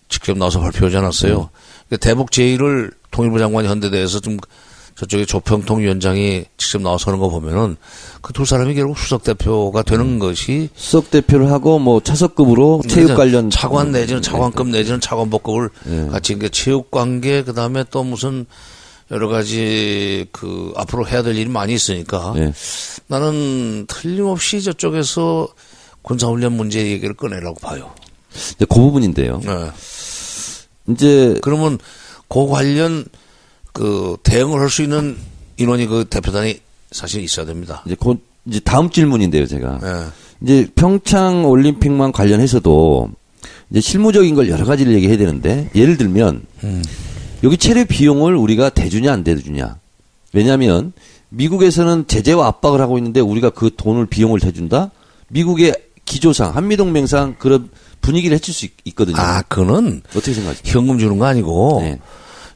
직접 나와서 발표하지 않았어요. 대북 제1을 통일부 장관이 헌대대에서 좀 저쪽에 조평통위원장이 직접 나와서 하는 거 보면은 그 두 사람이 결국 수석 대표가 되는 것이 수석 대표를 하고 뭐 차석급으로 체육 관련 차관 내지는 차관급 내지는 차관복급을 같이 체육 관계 그다음에 또 무슨 여러 가지 앞으로 해야 될 일이 많이 있으니까 나는 틀림없이 저쪽에서 군사훈련 문제 얘기를 꺼내라고 봐요. 그 부분인데요. 이제 그러면 그 관련 대응을 할 수 있는 인원이 대표단이 사실 있어야 됩니다. 이제 다음 질문인데요, 제가. 이제 평창 올림픽만 관련해서도 이제 실무적인 걸 여러 가지를 얘기해야 되는데, 예를 들면 여기 체류 비용을 우리가 대주냐 안 대주냐. 왜냐하면 미국에서는 제재와 압박을 하고 있는데 우리가 그 돈을 비용을 대준다. 미국의 기조상 한미동맹상 그런 분위기를 해칠 수 있거든요. 그거는 어떻게 생각하십니까? 현금 주는 거 아니고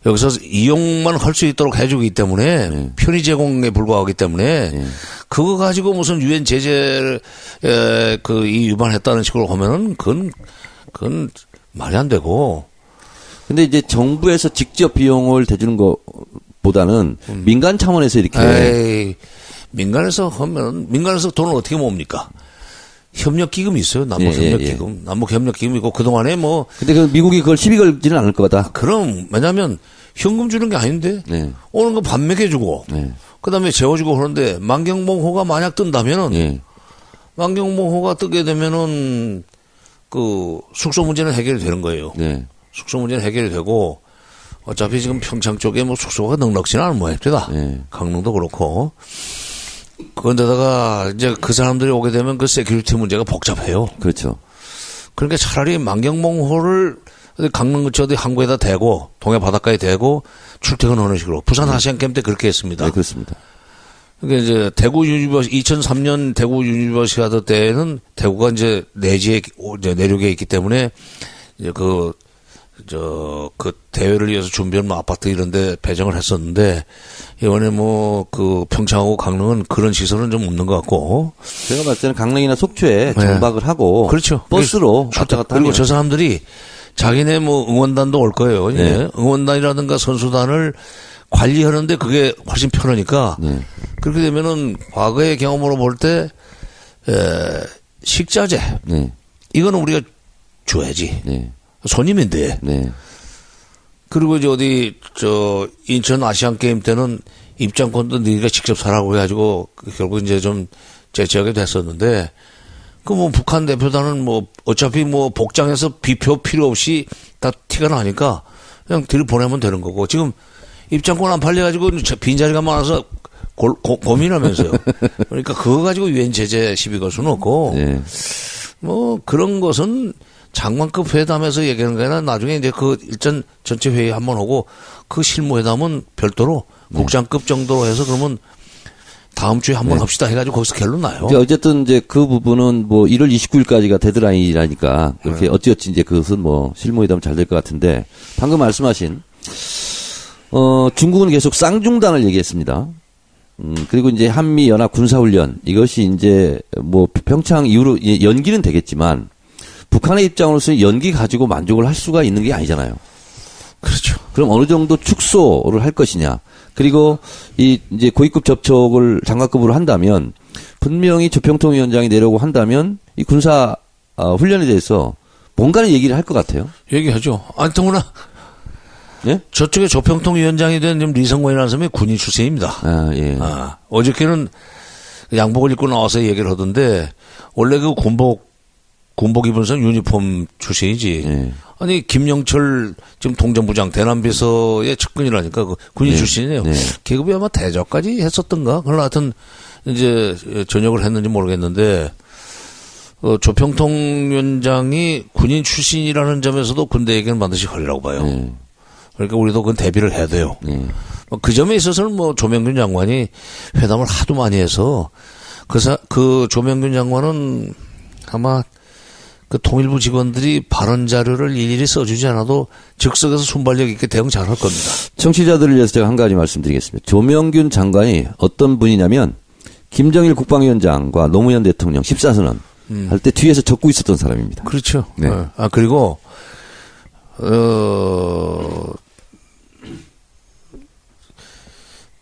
여기서 이용만 할 수 있도록 해주기 때문에 편의 제공에 불과하기 때문에 그거 가지고 무슨 유엔 제재를 이 위반했다는 식으로 하면은 그건 말이 안 되고. 근데 이제 정부에서 직접 비용을 대주는 것보다는 민간 차원에서 이렇게. 에이, 민간에서 하면, 민간에서 돈을 어떻게 모읍니까? 협력기금이 있어요. 남북협력기금. 남북협력기금이 있고, 그동안에 뭐. 근데 그 미국이 그걸 시비 걸지는 않을 거다. 그럼, 왜냐면, 현금 주는 게 아닌데. 네. 오는 거 반맥해주고. 네. 그 다음에 재워주고 그러는데, 만경봉호가 만약 뜬다면은. 예. 만경봉호가 뜨게 되면은, 그, 숙소 문제는 해결이 되는 거예요. 네. 숙소 문제는 해결이 되고, 어차피 지금 평창 쪽에 뭐 숙소가 넉넉지는 않은 모양입니다. 네. 강릉도 그렇고. 그런데다가 이제 그 사람들이 오게 되면 그 세큐리티 문제가 복잡해요. 그렇죠. 그러니까 차라리 만경봉호를 강릉 근처 어디 항구에다 대고 동해 바닷가에 대고 출퇴근하는 식으로 부산 아시안게임 때 그렇게 했습니다. 네, 그렇습니다. 그러니까 이제 대구 유니버시 2003년 대구 유니버시아드 때는 대구가 이제 내지에 이제 내륙에 있기 때문에 이제 그 대회를 위해서 준비한 뭐 아파트 이런 데 배정을 했었는데, 이번에 뭐, 그 평창하고 강릉은 그런 시설은 좀 없는 것 같고. 제가 봤을 때는 강릉이나 속초에 정박을 하고. 그렇죠. 버스로 왔다 갔다 그리고 하면. 저 사람들이 자기네 뭐 응원단도 올 거예요. 네. 응원단이라든가 선수단을 관리하는데 그게 훨씬 편하니까. 네. 그렇게 되면은 과거의 경험으로 볼 때, 식자재. 네. 이거는 우리가 줘야지. 네. 손님인데. 네. 그리고 이제 어디 인천 아시안 게임 때는 입장권도 네가 직접 사라고 해가지고 결국 이제 좀 제치하게 됐었는데, 그 뭐 북한 대표단은 뭐 어차피 뭐 복장해서 비표 필요 없이 다 티가 나니까 그냥 뒤로 보내면 되는 거고, 지금 입장권 안 팔려가지고 빈자리가 많아서 고민하면서요. 그러니까 그거 가지고 유엔 제재 시비 걸 수는 없고. 네. 뭐 그런 것은 장관급 회담에서 얘기하는 게 아니라 나중에 이제 그 일전 전체 회의 한번 하고 그 실무회담은 별도로 국장급 정도로 해서 그러면 다음 주에 한번 합시다 해가지고 거기서 결론 나요. 어쨌든 이제 그 부분은 뭐 1월 29일까지가 데드라인이라니까 그렇게 어찌어찌 이제 그것은 뭐 실무회담 잘 될 것 같은데, 방금 말씀하신 중국은 계속 쌍중단을 얘기했습니다. 그리고 이제 한미 연합 군사훈련, 이것이 이제 뭐 평창 이후로 연기는 되겠지만 북한의 입장으로서 연기 가지고 만족을 할 수가 있는 게 아니잖아요. 그렇죠. 그럼 어느 정도 축소를 할 것이냐. 그리고 이제 고위급 접촉을 장관급으로 한다면 분명히 조평통 위원장이 내려오고 한다면 이 군사 훈련에 대해서 뭔가는 얘기를 할 것 같아요. 얘기하죠. 안통구나. 예? 저쪽에 조평통 위원장이 된 리성원이라는 사람이 군인 출신입니다. 아, 예. 어저께는 양복을 입고 나와서 얘기를 하던데, 원래 그 군복 입은 사람 유니폼 출신이지. 예. 아니, 김영철 지금 통전부장 대남비서의 측근이라니까 그 군인 출신이네요. 네. 계급이 아마 대저까지 했었던가? 그러나 하여튼 이제 전역을 했는지 모르겠는데, 조평통 위원장이 군인 출신이라는 점에서도 군대 얘기는 반드시 걸리라고 봐요. 네. 그러니까 우리도 그건 대비를 해야 돼요. 네. 그 점에 있어서는 뭐 조명균 장관이 회담을 하도 많이 해서 그 조명균 장관은 아마 그 통일부 직원들이 발언 자료를 일일이 써주지 않아도 즉석에서 순발력 있게 대응 잘할 겁니다. 청취자들을 위해서 제가 한 가지 말씀드리겠습니다. 조명균 장관이 어떤 분이냐면 김정일 국방위원장과 노무현 대통령 14선언 할 때 뒤에서 적고 있었던 사람입니다. 그렇죠. 네. 그리고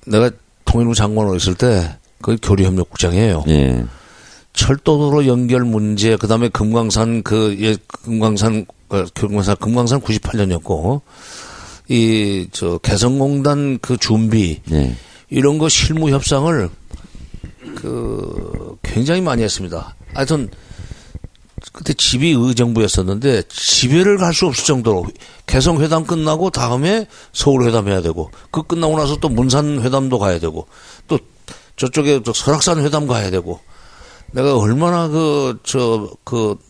내가 통일부 장관으로 있을 때 그 교류협력국장이에요. 예. 철도도로 연결 문제, 그 다음에 금강산 98년이었고, 개성공단 그 준비, 네. 이런 거 실무 협상을 굉장히 많이 했습니다. 하여튼, 그때 집이 의정부였었는데, 집회를 갈 수 없을 정도로, 개성회담 끝나고 다음에 서울회담 해야 되고, 그 끝나고 나서 또 문산회담도 가야 되고, 또 저쪽에 설악산회담 가야 되고, 내가 얼마나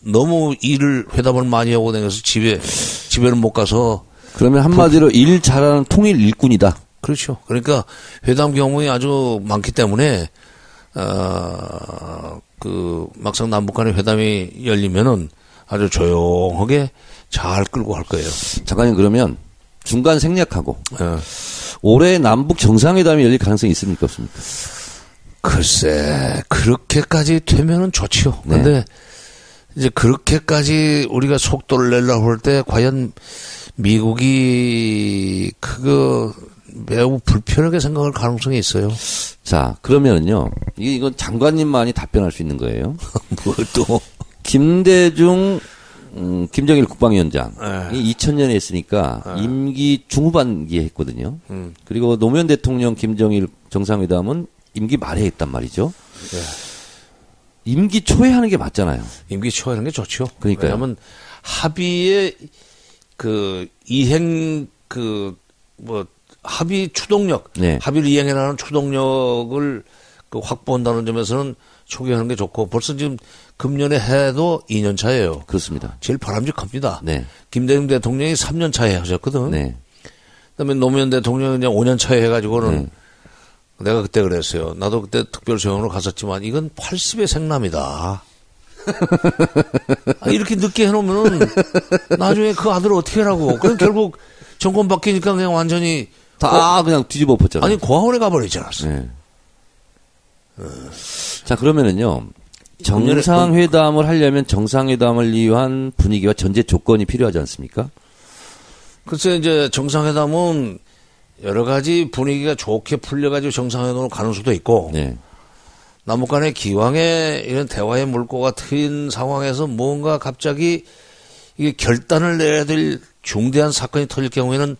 너무 회담을 많이 하고 다녀서 집에는 못 가서. 그러면 한마디로 일 잘하는 통일 일꾼이다. 그렇죠. 그러니까 회담 경험이 아주 많기 때문에, 막상 남북 간의 회담이 열리면은 아주 조용하게 잘 끌고 갈 거예요. 장관님, 그러면 중간 생략하고. 올해 남북 정상회담이 열릴 가능성이 있습니까, 없습니까? 글쎄, 그렇게까지 되면은 좋지요. 네. 근데 이제 그렇게까지 우리가 속도를 내려고 할 때 과연 미국이 그거 매우 불편하게 생각할 가능성이 있어요. 자, 그러면은요. 이건 장관님만이 답변할 수 있는 거예요. 뭐 또. 김대중, 김정일 국방위원장. 네. 2000년에 했으니까 임기 중후반기에 했거든요. 그리고 노무현 대통령 김정일 정상회담은 임기 말에 했단 말이죠. 네. 임기 초에 하는 게 맞잖아요. 임기 초에 하는 게 좋죠. 그러니까요. 왜냐하면 합의의 그 이행 합의 추동력, 네. 합의를 이행해 나가는 추동력을 그 확보한다는 점에서는 초기에 하는 게 좋고 벌써 지금 금년에 해도 2년 차예요. 그렇습니다. 제일 바람직합니다. 네. 김대중 대통령이 3년 차에 하셨거든. 네. 그다음에 노무현 대통령이 이제 5년 차에 해가지고는 내가 그때 그랬어요. 나도 그때 특별수행으로 갔었지만 이건 80의 생남이다. 이렇게 늦게 해놓으면은 나중에 그 아들을 어떻게 하라고. 그냥 결국 정권 바뀌니까 그냥 완전히 다 그냥 뒤집어 엎었잖아요. 아니 고아원에 가버리지 않았어. 네. 자, 그러면은요. 정상회담을 하려면 정상회담을 위한 분위기와 전제 조건이 필요하지 않습니까? 글쎄 이제 정상회담은 여러 가지 분위기가 좋게 풀려가지고 정상회담으로 가는 수도 있고 네. 남북 간의 기왕에 이런 대화의 물꼬가 트인 상황에서 뭔가 갑자기 이게 결단을 내야 될 중대한 사건이 터질 경우에는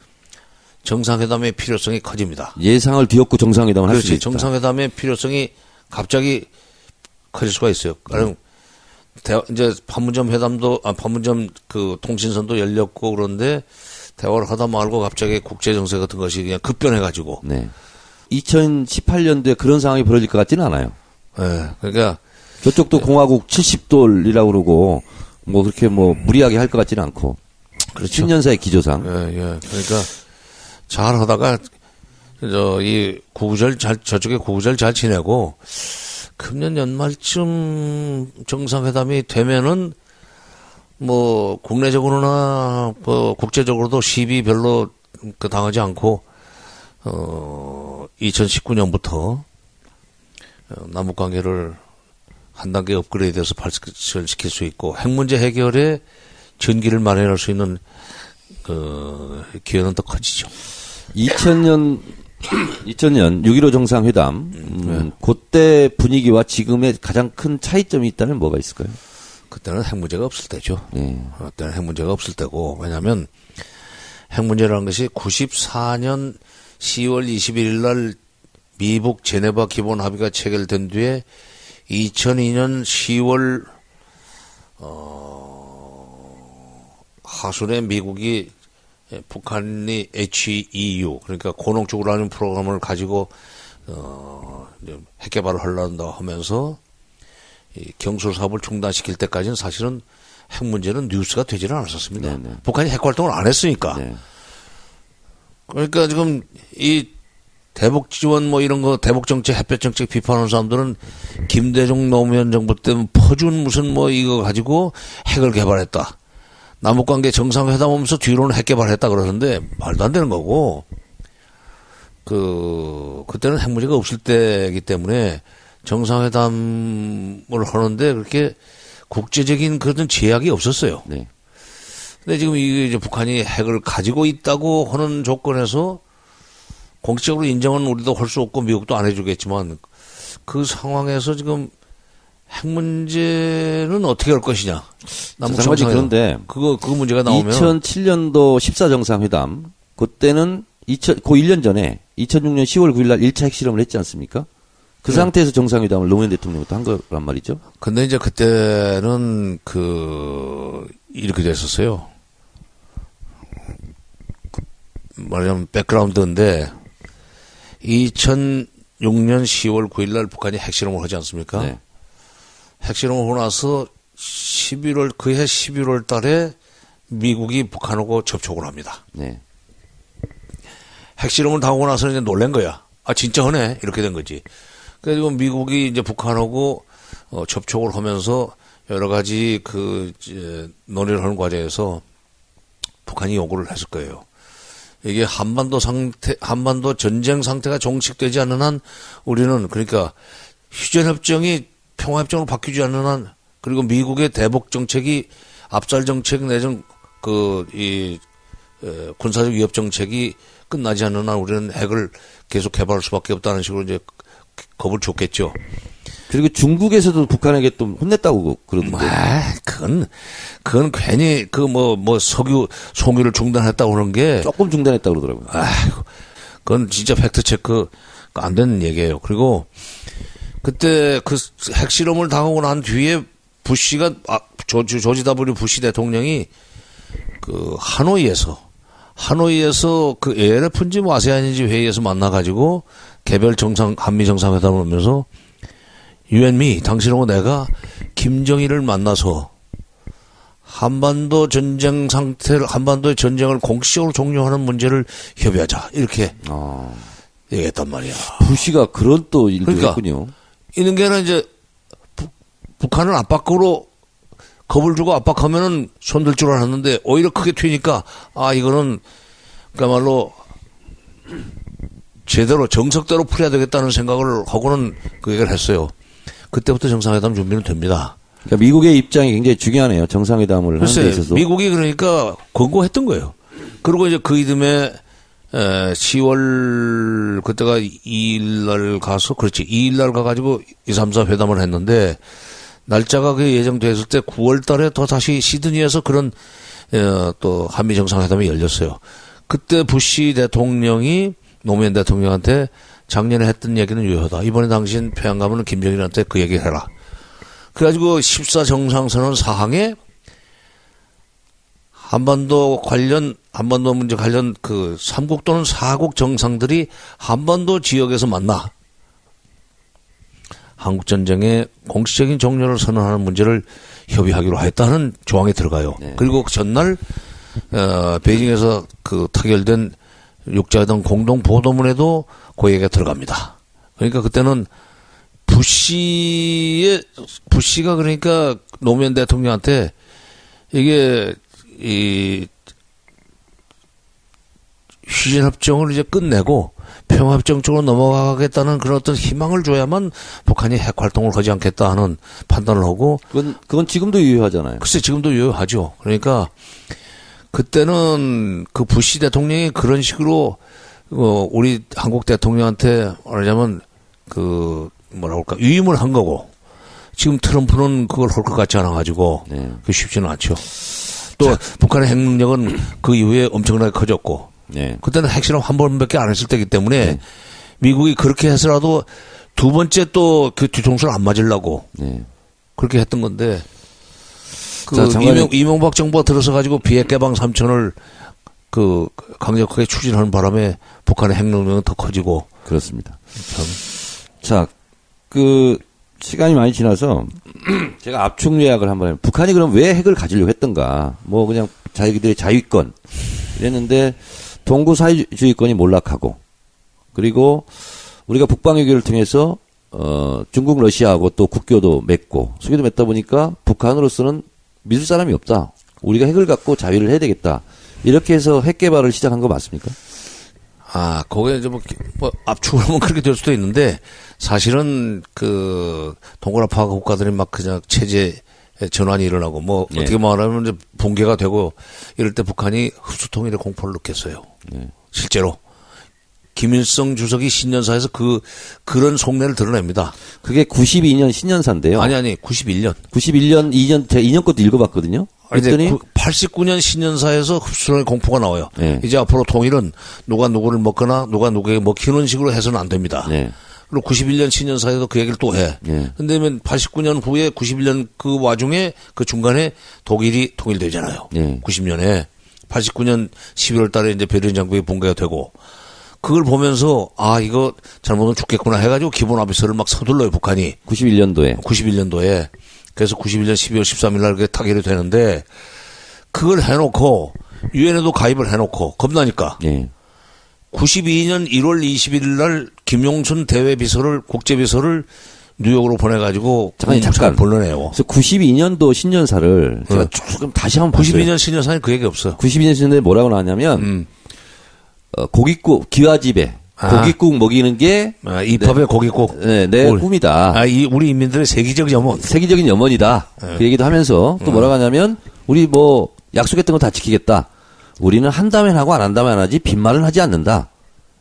정상회담의 필요성이 커집니다. 예상을 뒤엎고 정상회담을 할 수 그렇지. 있다. 정상회담의 필요성이 갑자기 커질 수가 있어요. 가령 이제 판문점 회담도 판문점 그 통신선도 열렸고 그런데 대화를 하다 말고 갑자기 국제 정세 같은 것이 그냥 급변해 가지고. 네. 2018년도에 그런 상황이 벌어질 것 같지는 않아요. 네. 그러니까 저쪽도 공화국 70돌이라고 그러고 뭐 그렇게 뭐 무리하게 할 것 같지는 않고. 그렇죠. 10년사의 기조상. 예, 예. 그러니까 잘 하다가 이 구구절 저쪽에 구구절 잘 지내고 금년 연말쯤 정상회담이 되면은 뭐 국내적으로나 뭐 국제적으로도 시비 별로 당하지 않고 2019년부터 남북 관계를 한 단계 업그레이드해서 발전시킬 수 있고 핵 문제 해결에 전기를 마련할 수 있는 그 기회는 더 커지죠. 2000년 6.15 정상회담 그때 분위기와 지금의 가장 큰 차이점이 있다면 뭐가 있을까요? 그때는 핵 문제가 없을 때죠. 네. 그때는 핵 문제가 없을 때고 왜냐하면 핵 문제라는 것이 94년 10월 21일 날 미북 제네바 기본 합의가 체결된 뒤에 2002년 10월 하순에 미국이 북한이 HEU 그러니까 고농축 우라늄 프로그램을 가지고 핵 개발을 하려고 하면서 이 경술 사업을 중단시킬 때까지는 사실은 핵 문제는 뉴스가 되지는 않았었습니다. 네네. 북한이 핵 활동을 안 했으니까. 네. 그러니까 지금 이 대북 지원 뭐 이런 거 대북 정책, 햇볕 정책 비판하는 사람들은 김대중 노무현 정부 때문에 퍼준 무슨 뭐 이거 가지고 핵을 개발했다. 남북관계 정상회담 하면서 뒤로는 핵 개발했다 그러는데 말도 안 되는 거고 그때는 핵 문제가 없을 때이기 때문에 정상회담을 하는데 그렇게 국제적인 그런 제약이 없었어요. 네. 근데 지금 이제 북한이 핵을 가지고 있다고 하는 조건에서 공식적으로 인정은 우리도 할 수 없고 미국도 안 해주겠지만 그 상황에서 지금 핵 문제는 어떻게 할 것이냐. 남북 정상회담. 그런데 그 문제가 나오면 2007년도 14 정상회담 그때는 그 1년 전에 2006년 10월 9일 날 1차 핵실험을 했지 않습니까? 그 상태에서 정상회담을 노무현 대통령부터 한 거란 말이죠. 근데 이제 그때는 이렇게 됐었어요. 말하자면 백그라운드인데 2006년 10월 9일 날 북한이 핵실험을 하지 않습니까? 네. 핵실험을 하고 나서 그해 11월 달에 미국이 북한하고 접촉을 합니다. 네. 핵실험을 당하고 나서 이제 놀란 거야. 아, 진짜 하네. 이렇게 된 거지. 그래서 미국이 이제 북한하고 접촉을 하면서 여러 가지 논의를 하는 과정에서 북한이 요구를 했을 거예요. 이게 한반도 전쟁 상태가 종식되지 않는 한 우리는 그러니까 휴전협정이 평화협정으로 바뀌지 않는 한 그리고 미국의 대북 정책이 압살 정책 내전 군사적 위협 정책이 끝나지 않는 한 우리는 핵을 계속 개발할 수밖에 없다는 식으로 이제 겁을 줬겠죠. 그리고 중국에서도 북한에게 또 혼냈다고 그러던데. 그건 괜히 송유를 중단했다고 그런 게 조금 중단했다고 그러더라고요. 그건 진짜 팩트 체크 안 되는 얘기예요. 그리고 그때 그 핵실험을 당하고 난 뒤에 부시가 조지 W 부시 대통령이 그 하노이에서 그 ALF인지 뭐 아세안인지 회의에서 만나가지고 개별 한미 정상회담을 하면서 You and me, 당신하고 내가 김정일을 만나서 한반도의 전쟁을 공식적으로 종료하는 문제를 협의하자. 이렇게 얘기했단 말이야. 부시가 그런 또 일도 했군요. 이런 게는 이제 북한을 압박으로 겁을 주고 압박하면은 손들 줄 알았는데 오히려 크게 튀니까 이거는 그야말로 제대로 정석대로 풀어야 되겠다는 생각을 하고는 그 얘기를 했어요. 그때부터 정상회담 준비는 됩니다. 그러니까 미국의 입장이 굉장히 중요하네요. 정상회담을 하는 데 있어서. 미국이 그러니까 권고했던 거예요. 그리고 이제 그 이듬해 10월 그때가 2일 날 가서 2일 날 가가지고 2, 3, 4 회담을 했는데 날짜가 그 예정돼 있을 때 9월 달에 또 다시 시드니에서 그런 또 한미 정상회담이 열렸어요. 그때 부시 대통령이 노무현 대통령한테 작년에 했던 얘기는 유효하다. 이번에 당신 평양 가면은 김정일한테 그 얘기 해라. 그래가지고 14 정상선언 사항에 한반도 문제 관련 그 3국 또는 4국 정상들이 한반도 지역에서 만나 한국전쟁의 공식적인 종료를 선언하는 문제를 협의하기로 했다는 조항이 들어가요. 네. 그리고 전날 베이징에서 그 타결된 육자회담 공동 보도문에도 그 얘기가 들어갑니다. 그러니까 그때는 부시가 그러니까 노무현 대통령한테 이게 휴전협정을 이제 끝내고 평화협정 쪽으로 넘어가겠다는 그런 어떤 희망을 줘야만 북한이 핵 활동을 하지 않겠다 하는 판단을 하고. 그건 지금도 유효하잖아요. 글쎄, 지금도 유효하죠. 그러니까 그때는 그 부시 대통령이 그런 식으로 우리 한국 대통령한테 말하자면 위임을 한 거고 지금 트럼프는 그걸 할 것 같지 않아가지고 그 쉽지는 않죠. 또 북한의 핵 능력은 그 이후에 엄청나게 커졌고 그때는 핵실험 한 번밖에 안 했을 때이기 때문에 미국이 그렇게 해서라도 두 번째 또 그 뒤통수를 안 맞으려고 그렇게 했던 건데 이명박 정부가 들어서 가지고 비핵 개방 3천을 그 강력하게 추진하는 바람에 북한의 핵 능력은 더 커지고 그렇습니다. 자, 그 시간이 많이 지나서 제가 압축 요약을 한번 해요. 북한이 그럼 왜 핵을 가지려고 했던가? 뭐 그냥 자기들의 자위권 이랬는데 동구 사회주의권이 몰락하고 그리고 우리가 북방 외교를 통해서 중국 러시아하고 또 국교도 맺고 수교도 맺다 보니까 북한으로서는 믿을 사람이 없다. 우리가 핵을 갖고 자위를 해야 되겠다. 이렇게 해서 핵 개발을 시작한 거 맞습니까? 거기에 이제 압축을 하면 그렇게 될 수도 있는데, 사실은 동그라파 국가들이 막 그냥 체제 전환이 일어나고, 어떻게 말하면 이제 붕괴가 되고, 이럴 때 북한이 흡수통일의 공포를 느꼈어요. 실제로. 김일성 주석이 신년사에서 그런 속내를 드러냅니다. 그게 92년 신년사인데요. 아니, 91년. 91년 2년, 제가 2년 것도 읽어봤거든요. 그랬더니 89년 신년사에서 흡수론의 공포가 나와요. 이제 앞으로 통일은 누가 누구를 먹거나 누가 누구에게 먹히는 식으로 해서는 안 됩니다. 그리고 91년 신년사에도 그 얘기를 또 해. 근데 89년 후에 91년 그 와중에 그 중간에 독일이 통일되잖아요. 90년에. 89년 11월 달에 이제 베를린 장벽이 붕괴가 되고 그걸 보면서 이거 잘못하면 죽겠구나 해가지고 기본 합의서를 막 서둘러요, 북한이. 91년도에. 그래서 91년 12월 13일 날 그게 타결이 되는데 그걸 해놓고 유엔에도 가입을 해놓고 겁나니까 92년 1월 21일 날 김용순 국제비서를 뉴욕으로 보내가지고 잠깐 불러내요. 그래서 92년도 신년사를 제가 조금 다시 한번 봤어요. 92년 신년사는 그 얘기 없어요. 92년 신년사에 뭐라고 나왔냐면 고깃국 기와집에 고깃국 먹이는 게 입법의 고깃국. 네, 내 꿈이다. 우리 인민들의 세계적 염원. 세계적인 염원이다. 그 얘기도 하면서 또 뭐라고 하냐면 우리 뭐 약속했던 거 다 지키겠다. 우리는 한다면 하고 안 한다면 안 하지 빈말은 하지 않는다.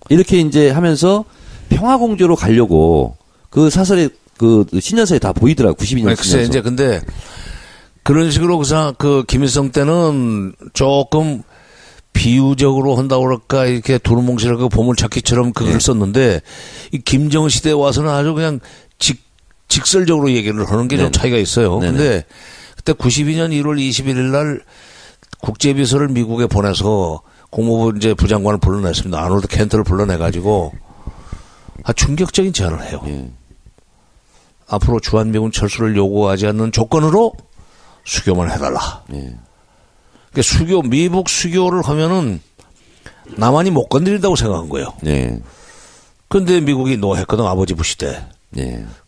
이렇게 이제 하면서 평화공주로 가려고 그 사설에 그 신년사에 다 보이더라고. 92년 글쎄 이제 근데 그런 식으로 그 김일성 때는 조금 비유적으로 한다고 그럴까 이렇게 두루뭉실하고 보물찾기처럼 그걸 썼는데 이 김정은 시대에 와서는 아주 그냥 직설적으로 얘기를 하는 게 좀 차이가 있어요. 근데 그때 92년 1월 21일 날 국제비서를 미국에 보내서 국무부 이제 부장관을 불러냈습니다. 아놀드 켄트를 불러내가지고 충격적인 제안을 해요. 앞으로 주한미군 철수를 요구하지 않는 조건으로 수교만 해달라. 그러니까 수교, 미북 수교를 하면은 남한이 못 건드린다고 생각한 거예요. 그런데 미국이 노했거든, 아버지 부시 때.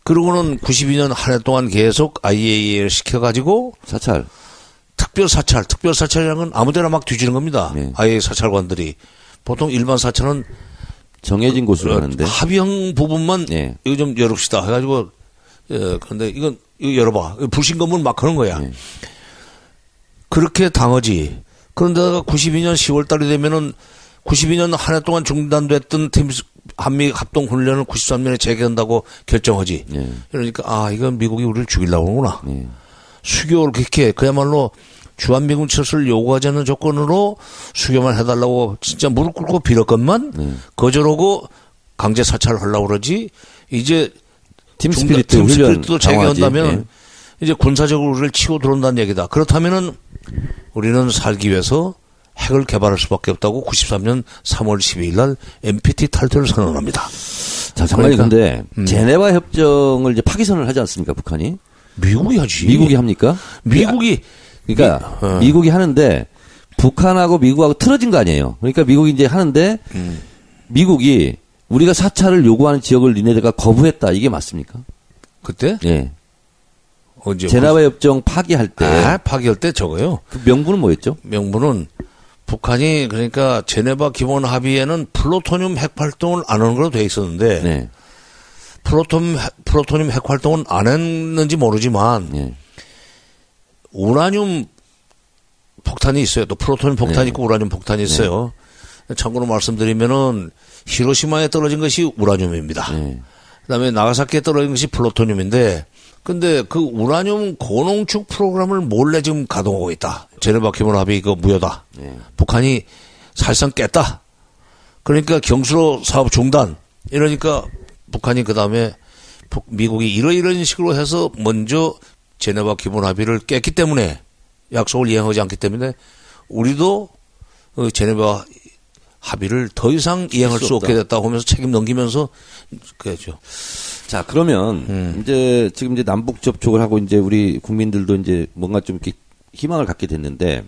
그러고는 92년 한 해 동안 계속 IAEA를 시켜가지고 특별사찰이라는 건 아무데나 막 뒤지는 겁니다. IAEA 사찰관들이. 보통 일반 사찰은 정해진 곳으로 하는데 합의형 부분만 이거 좀 열읍시다 해가지고 그런데 이거 열어봐. 불신검문 막 하는 거야. 그렇게 당하지. 그런데다가 92년 10월 달이 되면은 92년 한 해 동안 중단됐던 한미 합동 훈련을 93년에 재개한다고 결정하지. 그러니까 이건 미국이 우리를 죽이려고 하는구나. 수교를 그렇게 그야말로 주한미군 철수를 요구하지 않는 조건으로 수교만 해달라고 진짜 무릎 꿇고 빌었건만 거절하고 강제 사찰을 하려고 그러지. 이제 팀 스피릿도 재개한다면 이제 군사적으로 우리를 치고 들어온다는 얘기다. 그렇다면은 우리는 살기 위해서 핵을 개발할 수밖에 없다고 93년 3월 12일 날 NPT 탈퇴를 선언합니다. 자, 장관님 근데 제네바 협정을 이제 파기선을 하지 않습니까, 북한이? 미국이 하지. 미국이 합니까? 그러니까 미국이 하는데 북한하고 미국하고 틀어진 거 아니에요. 그러니까 미국이 이제 하는데 미국이 우리가 사찰을 요구하는 지역을 니네들과 거부했다. 이게 맞습니까? 그때? 예. 언제? 제네바 협정 파기할 때. 파기할 때 저거요. 그 명분은 뭐였죠? 명분은 북한이 그러니까 제네바 기본 합의에는 플루토늄 핵 활동을 안 하는 걸로 돼 있었는데 플루토늄 핵 활동은 안 했는지 모르지만 우라늄 폭탄이 있어요. 또 플루토늄 폭탄이 있고 우라늄 폭탄이 있어요. 참고로 말씀드리면은 히로시마에 떨어진 것이 우라늄입니다. 그다음에 나가사키에 떨어진 것이 플루토늄인데 근데 그 우라늄 고농축 프로그램을 몰래 지금 가동하고 있다. 제네바 기본 합의 그 무효다. 북한이 사실상 깼다. 그러니까 경수로 사업 중단. 이러니까 북한이 그다음에 미국이 이런 식으로 해서 먼저 제네바 기본 합의를 깼기 때문에 약속을 이행하지 않기 때문에 우리도 제네바 합의를 더 이상 이행할 수 없게 됐다고 하면서 책임 넘기면서 그랬죠. 자, 그러면 이제 지금 이제 남북 접촉을 하고 이제 우리 국민들도 이제 뭔가 좀 이렇게 희망을 갖게 됐는데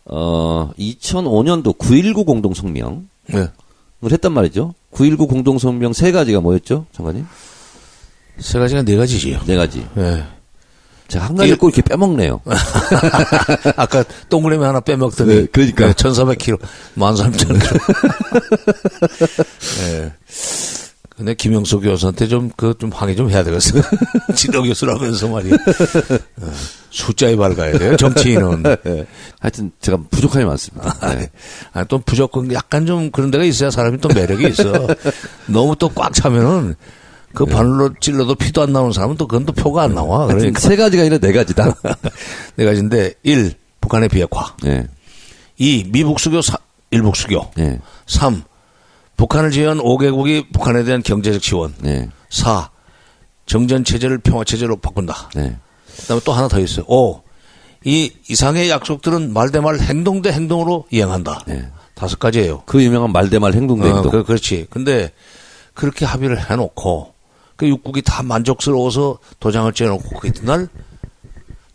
2005년도 9.19 공동 성명을 했단 말이죠. 9.19 공동 성명 세 가지가 뭐였죠, 장관님? 세 가지가 네 가지지요. 네 가지. 제가 한 가지를 꼭 이렇게 빼먹네요. 아까 동그라미 하나 빼먹더니. 그러니까. 1,400kg, 13,000kg. 근데 김영수 교수한테 좀 항의 좀 해야 되겠어요. 지도 교수라고 해서 말이에요. 숫자에 밝아야 돼요, 정치인은. 하여튼 제가 부족함이 많습니다. 또 부족한 약간 좀 그런 데가 있어야 사람이 또 매력이 있어. 너무 또 꽉 차면은 그 바늘로 찔러도 피도 안 나오는 사람은 또 그건 또 표가 안 나와. 그러니까 세 가지가 아니라 네 가지다. 네 가지인데 1. 북한의 비핵화. 2. 미북 수교, 일북 수교. 3. 북한을 제외한 5개국이 북한에 대한 경제적 지원. 4. 정전체제를 평화체제로 바꾼다. 그다음에 또 하나 더 있어요. 5. 이 이상의 약속들은 말 대 말 행동 대 행동으로 이행한다. 5가지예요. 그 유명한 말 대 말 행동 대 행동. 그렇지. 근데 그렇게 합의를 해놓고 그 육국이 다 만족스러워서 도장을 째놓고 그 이튿날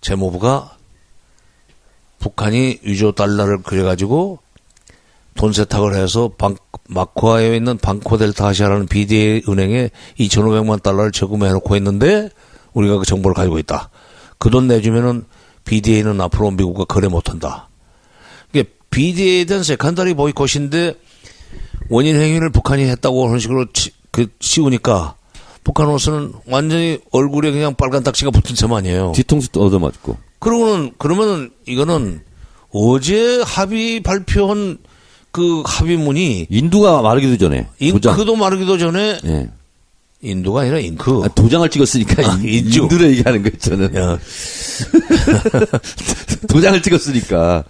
재무부가 북한이 유조 달러를 그려가지고 돈 세탁을 해서 마쿠아에 있는 방코델타아시아라는 BDA 은행에 2,500만 달러를 저금해놓고 있는데 우리가 그 정보를 가지고 있다. 그 돈 내주면은 BDA는 앞으로 미국과 거래 못한다. 이게 BDA에 대한 세컨더리 보이콧인데 원인 행위를 북한이 했다고 그런 식으로 씌우니까 북한으로서는 완전히 얼굴에 그냥 빨간 딱지가 붙은 셈 아니에요. 뒤통수도 얻어맞고. 그러면은 이거는 어제 합의 발표한 그 합의문이 인두가 마르기도 전에. 잉크도 마르기도 전에. 예. 인두가 아니라 잉크. 도장을 찍었으니까 인두를 얘기하는 거예요, 저는. 도장을 찍었으니까.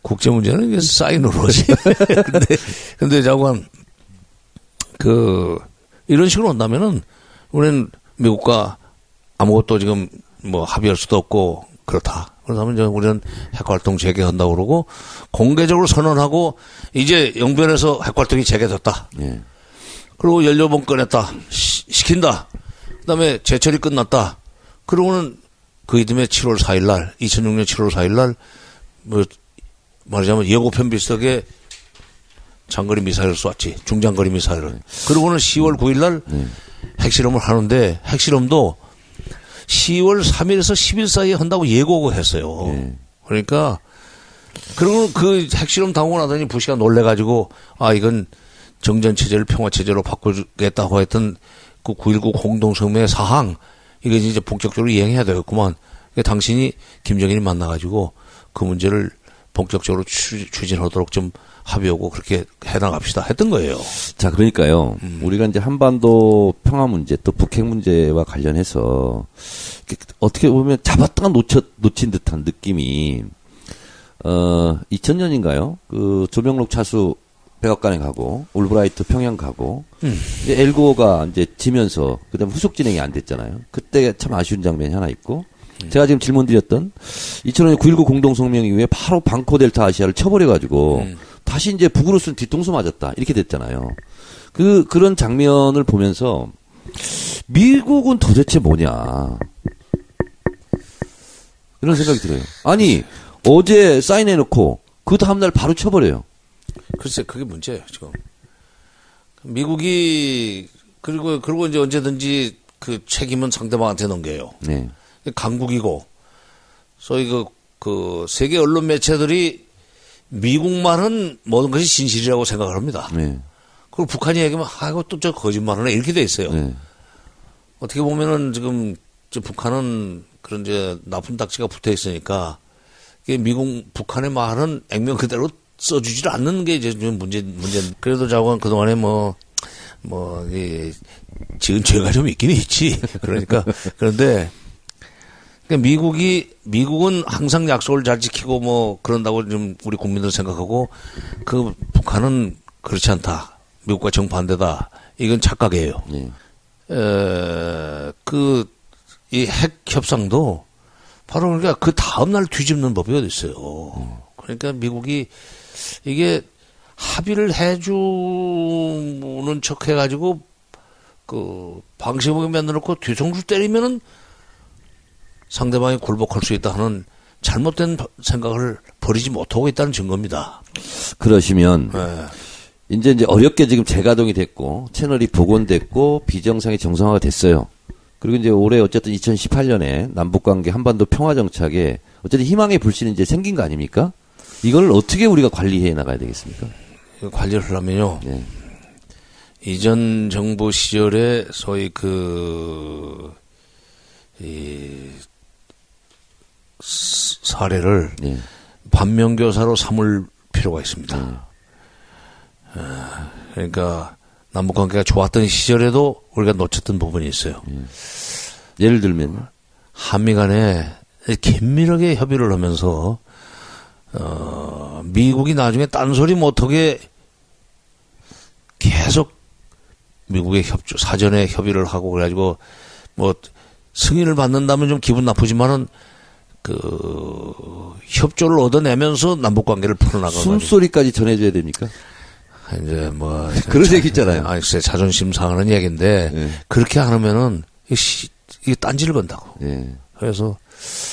국제 문제는 이게 사인으로지. 근데 자관 이런 식으로 온다면은 우리는 미국과 아무것도 지금 뭐 합의할 수도 없고 그렇다. 그러면 이제 우리는 핵활동 재개한다고 그러고 공개적으로 선언하고 이제 영변에서 핵활동이 재개됐다. 예. 그리고 연료봉 꺼냈다. 시킨다. 그다음에 제철이 끝났다. 그러고는 그 이듬해 7월 4일 날 2006년 7월 4일 날 뭐 말하자면 예고편 비슷하게 장거리 미사일을 쐈지. 중장거리 미사일을. 그러고는 10월 9일 날 핵실험을 하는데 핵실험도 10월 3일에서 10일 사이에 한다고 예고하고 했어요. 그러니까 그리고 그 핵실험 당하고 나더니 부시가 놀래가지고 이건 정전체제를 평화체제로 바꾸겠다고 했던 그 9.19 공동성명의 사항 이거 이제 본격적으로 이행해야 되겠구만. 당신이 김정일이 만나가지고 그 문제를 본격적으로 추진하도록 좀 합의하고 그렇게 해나갑시다 했던 거예요. 자, 그러니까요. 우리가 이제 한반도 평화 문제 또 북핵 문제와 관련해서 어떻게 보면 잡았다가 놓친 듯한 느낌이 2000년인가요? 그 조명록 차수 백악관에 가고 올브라이트 평양 가고 이제 엘고가 이제 지면서 그다음에 후속 진행이 안 됐잖아요. 그때 참 아쉬운 장면이 하나 있고 제가 지금 질문 드렸던 2005년 9.19 공동성명 이후에 바로 방코 델타 아시아를 쳐버려가지고 다시 이제 북으로 쓴 뒤통수 맞았다 이렇게 됐잖아요. 그런 장면을 보면서 미국은 도대체 뭐냐 이런 생각이 들어요. 아니 어제 사인해놓고 그 다음날 바로 쳐버려요. 글쎄 그게 문제예요 지금. 미국이 그리고 이제 언제든지 그 책임은 상대방한테 넘겨요. 네. 강국이고 소위 그 세계 언론 매체들이 미국만은 모든 것이 진실이라고 생각을 합니다. 네. 그리고 북한이 얘기하면 이거 또 저 거짓말하네 이렇게 돼 있어요. 네. 어떻게 보면은 지금 북한은 그런 이제 나쁜 딱지가 붙어 있으니까 미국 북한의 말은 액면 그대로 써주질 않는 게 이제 좀 문제. 그래도 자관 그동안에 지은 죄가 좀 있긴 있지. 그런데 미국은 항상 약속을 잘 지키고 그런다고 좀 우리 국민들 생각하고 그 북한은 그렇지 않다. 미국과 정반대다. 이건 착각이에요. 네. 이 핵 협상도 바로 그러니까 그 다음날 뒤집는 법이 어디 있어요. 그러니까 미국이 이게 합의를 해주는 척 해가지고 그 방심하게 만들어놓고 뒤통수 때리면은 상대방이 굴복할 수 있다 하는 잘못된 생각을 버리지 못하고 있다는 증거입니다. 그러시면 네. 이제 어렵게 지금 재가동이 됐고 채널이 복원됐고 비정상이 정상화가 됐어요. 그리고 이제 올해 어쨌든 2018년에 남북관계 한반도 평화정착에 어쨌든 희망의 불씨는 이제 생긴 거 아닙니까? 이걸 어떻게 우리가 관리해 나가야 되겠습니까? 관리를 하려면요. 네. 이전 정부 시절에 소위 사례를 네. 반면교사로 삼을 필요가 있습니다. 그러니까 남북관계가 좋았던 시절에도 우리가 놓쳤던 부분이 있어요. 예를 들면 한미 간에 긴밀하게 협의를 하면서 미국이 나중에 딴소리 못하게 계속 미국의 사전에 협의를 하고 그래가지고 승인을 받는다면 좀 기분 나쁘지만은 협조를 얻어내면서 남북관계를 풀어나가고 숨소리까지 전해줘야 됩니까? 이제 그런 얘기 있잖아요. 글쎄 자존심 상하는 얘기인데 네. 그렇게 안 하면은 이게 딴지를 건다고. 네. 그래서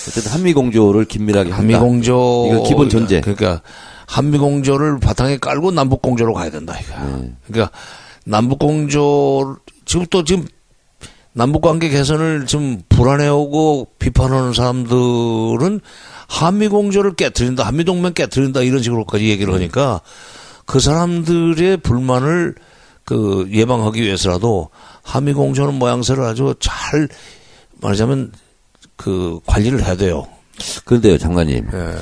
어쨌든 한미 공조를 긴밀하게 한다. 한미 공조 이거 기본 전제. 그러니까 한미 공조를 바탕에 깔고 남북 공조로 가야 된다 이거. 그러니까 남북 공조 지금 남북 관계 개선을 좀 불안해하고 비판하는 사람들은 한미 공조를 깨트린다, 한미 동맹 깨트린다 이런 식으로까지 얘기를 하니까 그 사람들의 불만을 그 예방하기 위해서라도 한미 공조는 모양새를 아주 잘 말하자면 그 관리를 해야 돼요. 그런데요, 장관님. 예.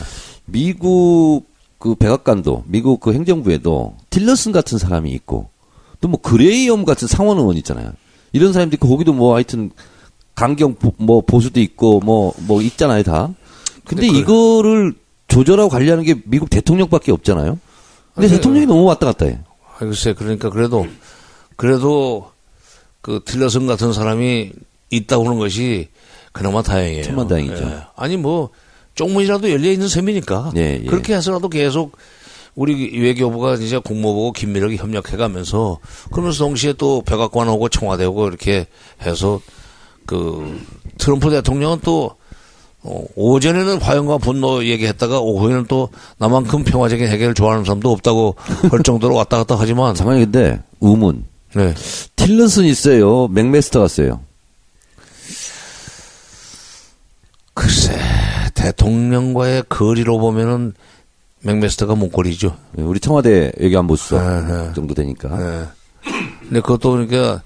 미국 그 백악관도 미국 그 행정부에도 틸러슨 같은 사람이 있고 또 뭐 그레이엄 같은 상원 의원 있잖아요. 이런 사람들이 있고 거기도 뭐 하여튼 강경 뭐 보수도 있고 뭐 있잖아요, 다. 근데 이거를 조절하고 관리하는 게 미국 대통령밖에 없잖아요. 근데 대통령이 너무 왔다 갔다 해. 글쎄, 그러니까 그래도 그 틸러슨 같은 사람이 있다고 하는 것이 그나마 다행이에요. 천만다행이죠. 예. 아니 뭐 쪽문이라도 열려 있는 셈이니까. 예, 예. 그렇게 해서라도 계속 우리 외교부가 이제 국무부하고 긴밀하게 협력해가면서 그러면서 동시에 또 백악관하고 청와대하고 이렇게 해서 그 트럼프 대통령은 또 오전에는 화염과 분노 얘기했다가 오후에는 또 나만큼 평화적인 해결을 좋아하는 사람도 없다고 할 정도로 왔다 갔다 하지만. 잠깐만, 근데 의문. 네. 틸러슨 있어요. 맥메스터 갔어요. 글쎄, 대통령과의 거리로 보면은 맥메스터가 문고리죠. 우리 청와대 외교안보수석 정도 되니까. 네. 근데 그것도 그러니까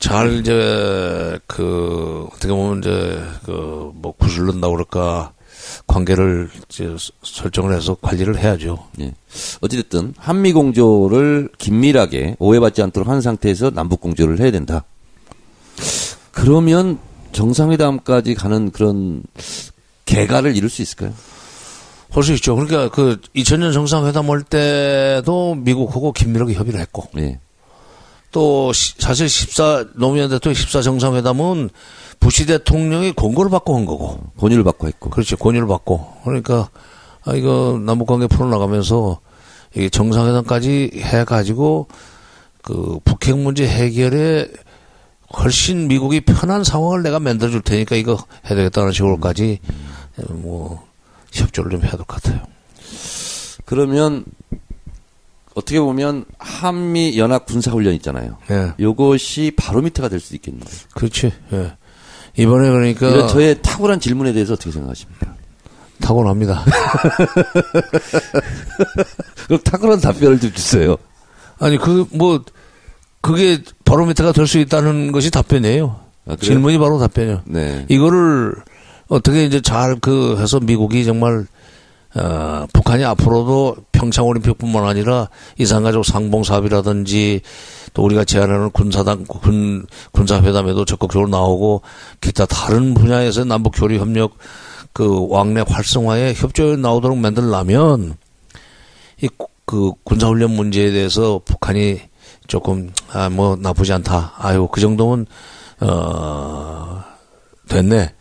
잘 이제 어떻게 보면 이제 뭐 구슬른다고 그럴까 관계를 이제 설정을 해서 관리를 해야죠. 예. 어찌됐든 한미 공조를 긴밀하게 오해받지 않도록 한 상태에서 남북 공조를 해야 된다. 그러면 정상회담까지 가는 그런 개가를 이룰 수 있을까요? 할 수 있죠. 그러니까 2000년 정상회담 할 때도 미국하고 긴밀하게 협의를 했고. 예. 또 사실 노무현 대통령 14 정상회담은 부시 대통령이 권고를 받고 한 거고. 권유를 받고 했고. 그렇죠. 권유를 받고. 그러니까 이거 남북관계 풀어나가면서 이게 정상회담까지 해가지고 그 북핵 문제 해결에 훨씬 미국이 편한 상황을 내가 만들어줄 테니까 이거 해야 되겠다는 식으로까지 뭐 협조를 좀 해야 될 것 같아요. 그러면 어떻게 보면 한미 연합 군사 훈련 있잖아요. 예. 이것이 바로미터가 될 수도 있겠네요. 그렇지. 예. 이번에 그러니까 이런 저의 탁월한 질문에 대해서 어떻게 생각하십니까? 타고납니다. 그럼 탁월한 답변을 좀 주세요. 아니 그게 바로미터가 될 수 있다는 것이 답변이에요. 아, 질문이 바로 답변이에요. 네. 이거를 어떻게 이제 잘 해서 미국이 정말 북한이 앞으로도 평창올림픽뿐만 아니라 이산가족 상봉사업이라든지 또 우리가 제안하는 군사회담에도 적극적으로 나오고 기타 다른 분야에서 남북교류 협력 왕래 활성화에 협조에 나오도록 만들려면 군사훈련 문제에 대해서 북한이 조금 뭐 나쁘지 않다. 그 정도면 됐네.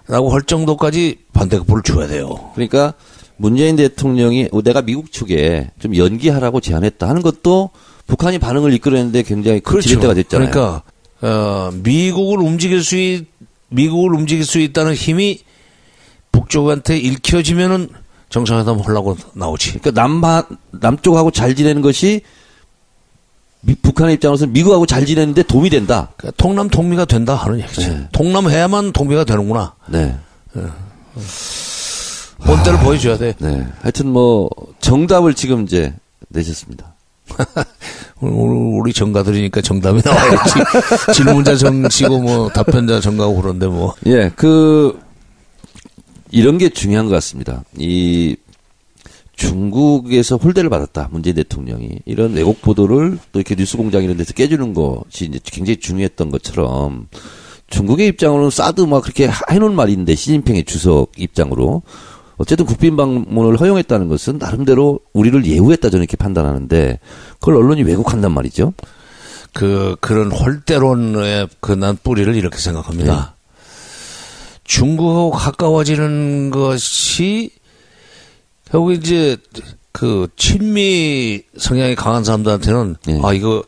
라고 할 정도까지 반대급부를 줘야 돼요. 그러니까 문재인 대통령이 내가 미국 측에 좀 연기하라고 제안했다 하는 것도 북한이 반응을 이끌어내는데 굉장히 그렇죠. 지렛대가 됐잖아요. 그러니까 미국을 움직일 수 있다는 힘이 북쪽한테 읽혀지면은 정상회담 하려고 나오지. 그러니까 남쪽하고 잘 지내는 것이 북한의 입장으로서는 미국하고 잘 지내는데 도움이 된다. 그러니까 통남 통미가 된다 하는 얘기지. 네. 통남해야만 통미가 되는구나. 네. 본때를 보여줘야 돼. 네. 하여튼 뭐 정답을 지금 이제 내셨습니다. 우리 정가들이니까 정답이 나와야지. 질문자 정치고 뭐 답변자 정가고 그런데 뭐. 예, 이런 게 중요한 것 같습니다. 중국에서 홀대를 받았다. 문재인 대통령이. 이런 왜곡 보도를 또 이렇게 뉴스공장 이런 데서 깨주는 것이 이제 굉장히 중요했던 것처럼 중국의 입장으로는 사드 막 그렇게 해놓은 말인데 시진핑의 주석 입장으로 어쨌든 국빈 방문을 허용했다는 것은 나름대로 우리를 예우했다 저는 이렇게 판단하는데 그걸 언론이 왜곡한단 말이죠. 그런 홀대론의 난 뿌리를 이렇게 생각합니다. 네. 중국하고 가까워지는 것이 결국 이제 친미 성향이 강한 사람들한테는 네. 이거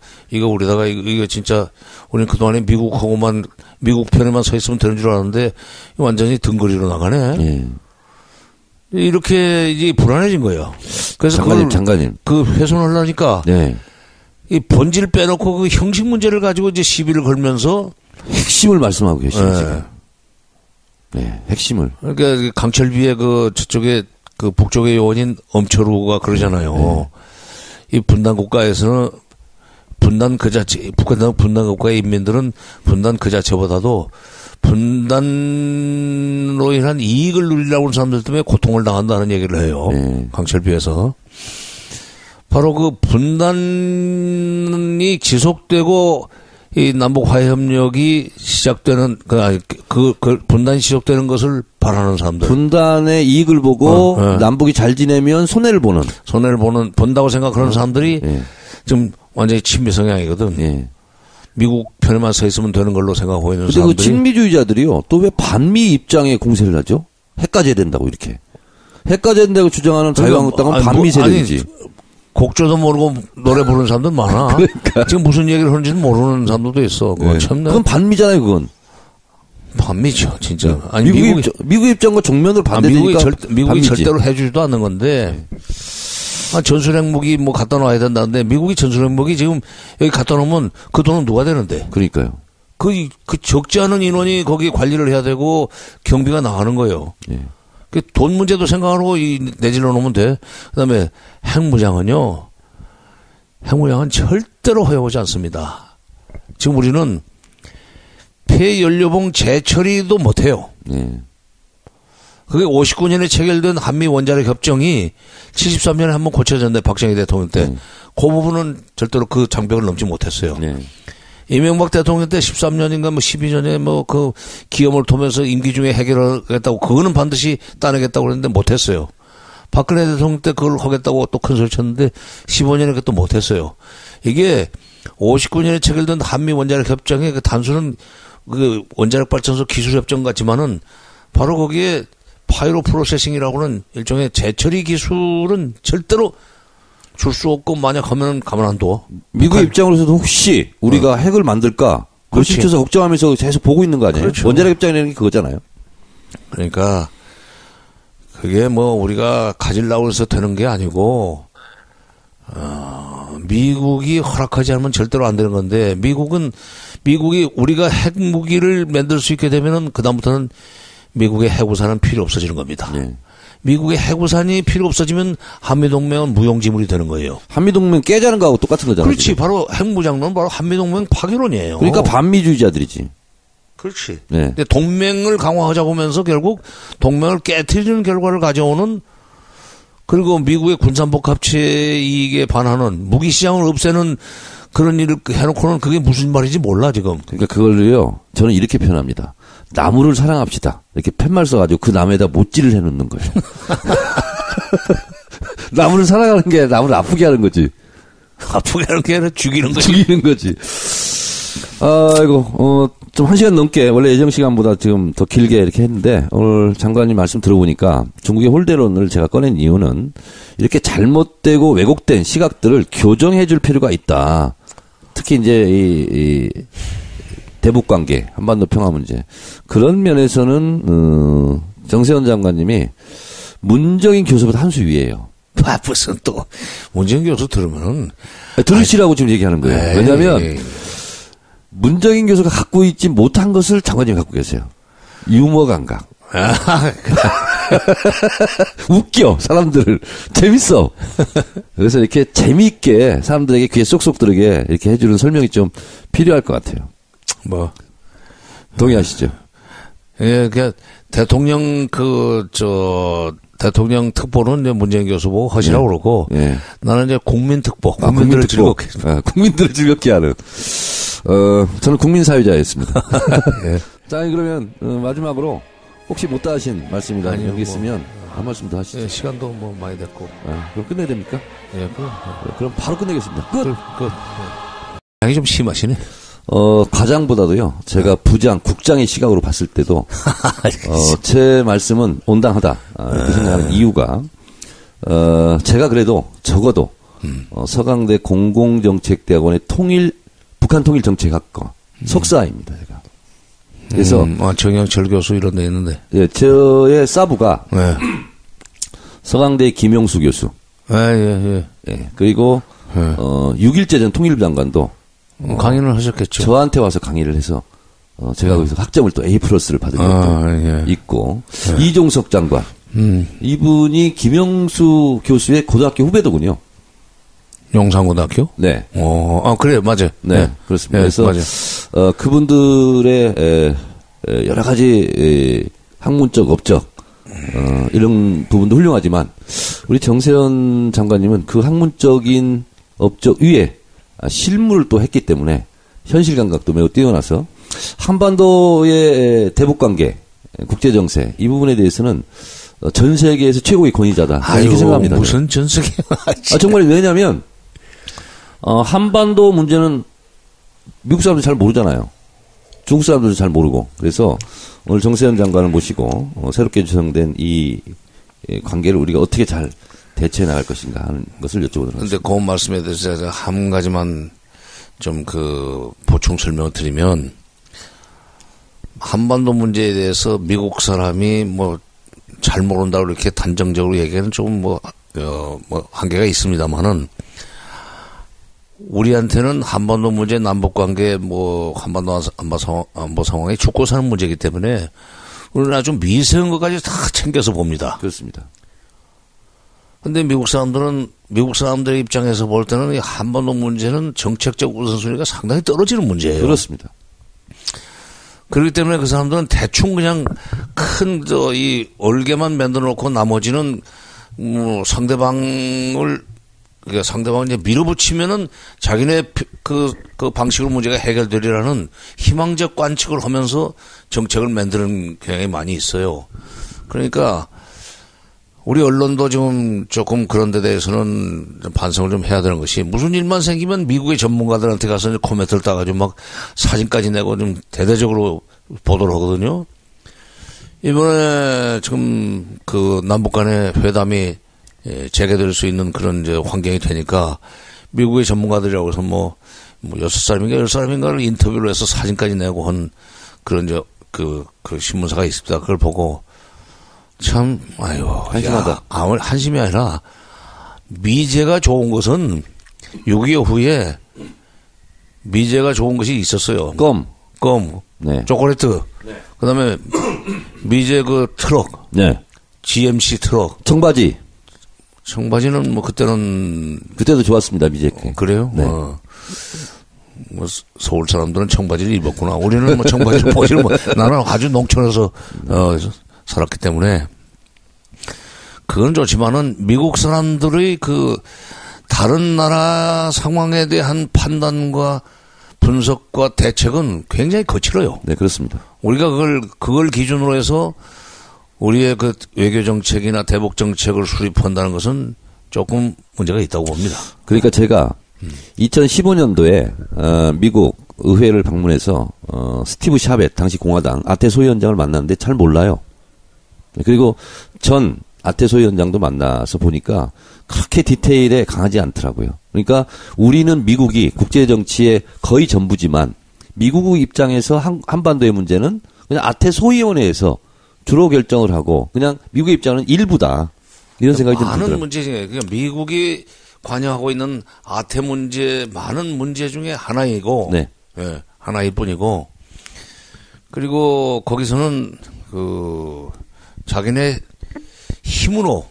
우리다가 이거 진짜 우리는 그동안에 미국 편에만 서 있으면 되는 줄 알았는데 완전히 등거리로 나가네. 네. 이렇게 이제 불안해진 거예요. 그래서 장관님. 훼손하려니까 네. 이 본질 빼놓고 형식 문제를 가지고 이제 시비를 걸면서 핵심을 말씀하고 계시죠. 네. 지금. 네, 핵심을. 그러니까 강철비의 저쪽에 북쪽의 요원인 엄철우가 그러잖아요. 네. 이 분단 국가에서는 분단 그 자체, 북한 분단 국가의 인민들은 분단 그 자체보다도 분단으로 인한 이익을 누리려고 하는 사람들 때문에 고통을 당한다는 얘기를 해요. 강철비에서. 바로 그 분단이 지속되고 이 남북 화해 협력이 시작되는 그 분단이 지속되는 것을 바라는 사람들. 분단의 이익을 보고 남북이 잘 지내면 손해를 보는 본다고 생각하는 사람들이 좀 완전히 친미 성향이거든. 미국 편에만 서 있으면 되는 걸로 생각하고 있는 사람들이. 그 친미주의자들이요. 또 왜 반미 입장에 공세를 하죠? 핵까지 해야 된다고 이렇게. 핵까지 해야 된다고 주장하는 자유한국당은 반미 세력이지. 곡조도 모르고 노래 부르는 사람들 많아. 그러니까. 지금 무슨 얘기를 하는지는 모르는 사람들도 있어. 그건 반미잖아요, 그건. 반미죠, 진짜. 아니, 미국 입장과 정면으로 반대되니까. 미국이 절대로 해주지도 않는 건데. 전술핵 무기 뭐 갖다 놔야 된다는데 미국이 전술핵 무기 지금 여기 갖다 놓으면 그 돈은 누가 되는데? 그러니까요. 그 적지 않은 인원이 거기 관리를 해야 되고 경비가 나가는 거예요. 그 돈 문제도 생각하고 내질러 놓으면 돼. 그다음에 핵무장은요. 핵무장은 절대로 허용하지 않습니다. 지금 우리는 폐연료봉 재처리도 못해요. 그게 59년에 체결된 한미 원자력 협정이 73년에 한번 고쳐졌는데 박정희 대통령 때 그 부분은 절대로 그 장벽을 넘지 못했어요. 이명박 대통령 때 13년인가 뭐 12년에 뭐 그 기염을 토면서 임기 중에 해결하겠다고 그거는 반드시 따내겠다고 그랬는데 못했어요. 박근혜 대통령 때 그걸 하겠다고 또 큰 소리 쳤는데 15년에 그것도 못했어요. 이게 59년에 체결된 한미 원자력 협정의 그 단순한 그 원자력 발전소 기술 협정 같지만은 바로 거기에 파이로 프로세싱이라고는 일종의 재처리 기술은 절대로 줄 수 없고 만약 하면 가만 안 둬. 미국 입장으로서도 혹시 우리가 핵을 만들까 거실쳐서 걱정하면서 계속 보고 있는 거 아니에요? 그렇죠. 원자력 입장이라는 게 그거잖아요. 그러니까 그게 뭐 우리가 가지려고 해서 되는 게 아니고 미국이 허락하지 않으면 절대로 안 되는 건데 미국이 우리가 핵무기를 만들 수 있게 되면은 그다음부터는 미국의 핵우산은 필요 없어지는 겁니다. 미국의 핵우산이 필요 없어지면 한미동맹은 무용지물이 되는 거예요. 한미동맹 깨자는 거하고 똑같은 거잖아요. 그렇지. 지금. 바로 핵무장론 바로 한미동맹 파괴론이에요. 그러니까 반미주의자들이지. 그렇지. 근데 동맹을 강화하자고 하면서 결국 동맹을 깨트리는 결과를 가져오는 그리고 미국의 군산복 합체 이익에 반하는 무기 시장을 없애는 그런 일을 해놓고는 그게 무슨 말인지 몰라 지금. 그러니까 그걸요. 저는 이렇게 표현합니다. 나무를 사랑합시다. 이렇게 팻말 써가지고 그 나무에다 못질을 해놓는 거예요. 나무를 사랑하는 게 나무를 아프게 하는 거지. 아프게 하는 게 아니라 죽이는 거지. 죽이는 거지. 아이고, 좀 1시간 넘게, 원래 예정 시간보다 지금 더 길게 이렇게 했는데, 오늘 장관님 말씀 들어보니까 중국의 홀대론을 제가 꺼낸 이유는 이렇게 잘못되고 왜곡된 시각들을 교정해 줄 필요가 있다. 특히 이제 이 대북 관계, 한반도 평화 문제. 그런 면에서는, 정세현 장관님이 문정인 교수보다 한 수 위에요. 무슨 또, 문정인 교수 들으면은. 들으시라고 지금 얘기하는 거예요. 왜냐면, 문정인 교수가 갖고 있지 못한 것을 장관님이 갖고 계세요. 유머 감각. 웃겨, 사람들을. 재밌어. 그래서 이렇게 재미있게 사람들에게 귀에 쏙쏙 들게 이렇게 해주는 설명이 좀 필요할 것 같아요. 뭐. 동의하시죠? 예, 대통령 대통령 특보는 이제 문재인 교수 보고 하시라고 그러고. 나는 이제 국민 특보. 국민들을 즐겁게. 국민들을 즐겁게 하는. 저는 국민사회자였습니다. 예. 자, 그러면, 마지막으로 혹시 못다 하신 말씀이나 여기 있으면 한 말씀 더 하시죠. 예, 시간도 뭐 많이 됐고. 그럼 끝내야 됩니까? 예, 그럼 바로 끝내겠습니다. 끝! 양이 좀 심하시네. 과장보다도요, 제가 부장, 국장의 시각으로 봤을 때도, 제 말씀은 온당하다. 이렇게 생각하는 이유가, 제가 그래도 적어도, 서강대 공공정책대학원의 북한 통일정책학과 석사입니다, 제가. 그래서. 정영철 교수 이런 데 있는데. 예, 저의 사부가, 서강대 김용수 교수. 예. 그리고, 6.1제 전 통일부 장관도, 강의를 하셨겠죠. 저한테 와서 강의를 해서 제가 거기서 학점을 또 A+를 받은 것도 있고 이종석 장관 이분이 김영수 교수의 고등학교 후배더군요. 용산고등학교? 네. 그래요. 맞아요. 네. 그렇습니다. 네, 그래서, 맞아요. 그분들의, 여러 가지, 학문적, 업적, 이런 부분도 훌륭하지만, 우리 정세현 장관님은 그 학문적인 업적 위에 실무를 또 했기 때문에, 현실 감각도 매우 뛰어나서, 한반도의 대북관계, 국제정세, 이 부분에 대해서는 전 세계에서 최고의 권위자다. 이렇게 생각합니다. 무슨 전 세계? 정말 왜냐면, 한반도 문제는 미국 사람들 잘 모르잖아요. 중국 사람들도 잘 모르고. 그래서 오늘 정세현 장관을 모시고 새롭게 조성된 이 관계를 우리가 어떻게 잘 대처해 나갈 것인가 하는 것을 여쭤보도록 하겠습니다. 그런데 그 말씀에 대해서 제가 한 가지만 좀 보충 설명을 드리면, 한반도 문제에 대해서 미국 사람이 잘 모른다고 이렇게 단정적으로 얘기하는 조금 한계가 있습니다만은, 우리한테는 한반도 문제, 남북 관계, 한반도 안보 상황이 죽고 사는 문제이기 때문에 우리는 아주 미세한 것까지 다 챙겨서 봅니다. 그렇습니다. 근데 미국 사람들의 입장에서 볼 때는 이 한반도 문제는 정책적 우선순위가 상당히 떨어지는 문제예요. 그렇습니다. 그렇기 때문에 그 사람들은 대충 그냥 이 얼개만 만들어 놓고 나머지는 상대방을 이제 밀어붙이면은 자기네 그 방식으로 문제가 해결되리라는 희망적 관측을 하면서 정책을 만드는 경향이 많이 있어요. 그러니까 우리 언론도 지금 조금 그런 데 대해서는 좀 반성을 좀 해야 되는 것이, 무슨 일만 생기면 미국의 전문가들한테 가서 이제 코멘트를 따가지고 막 사진까지 내고 좀 대대적으로 보도를 하거든요. 이번에 지금 남북 간의 회담이 재개될 수 있는 그런 이제 환경이 되니까 미국의 전문가들이라고 해서 6사람인가 10사람인가를 인터뷰를 해서 사진까지 내고 한 그런 이제 그 신문사가 있습니다. 그걸 보고 참, 한심하다. 한심이 아니라 미제가 좋은 것은 6.25 후에 미제가 좋은 것이 있었어요. 껌. 네. 초콜릿. 네. 그 다음에 미제 트럭. 네. GMC 트럭. 청바지는 그때도 좋았습니다, 미제. 그래요? 네. 서울 사람들은 청바지를 입었구나. 우리는 청바지를 보지를 나는 아주 농촌에서 살았기 때문에 그건 좋지만은 미국 사람들의 다른 나라 상황에 대한 판단과 분석과 대책은 굉장히 거칠어요. 네, 그렇습니다. 우리가 그걸 기준으로 해서 우리의 외교 정책이나 대북 정책을 수립한다는 것은 조금 문제가 있다고 봅니다. 그러니까 제가 2015년도에 미국 의회를 방문해서 스티브 샤벳 당시 공화당 아태 소위원장을 만났는데 잘 몰라요. 그리고 전 아태 소위원장도 만나서 보니까 그렇게 디테일에 강하지 않더라고요. 그러니까 우리는 미국이 국제 정치의 거의 전부지만 미국 입장에서 한반도의 문제는 그냥 아태 소위원회에서 주로 결정을 하고 그냥 미국의 입장은 일부다. 이런 생각이 좀 들더라고요. 많은 문제 중에 그러니까 미국이 관여하고 있는 아태 문제 많은 문제 중에 하나이고, 네. 예, 하나일 뿐이고, 그리고 거기서는 자기네 힘으로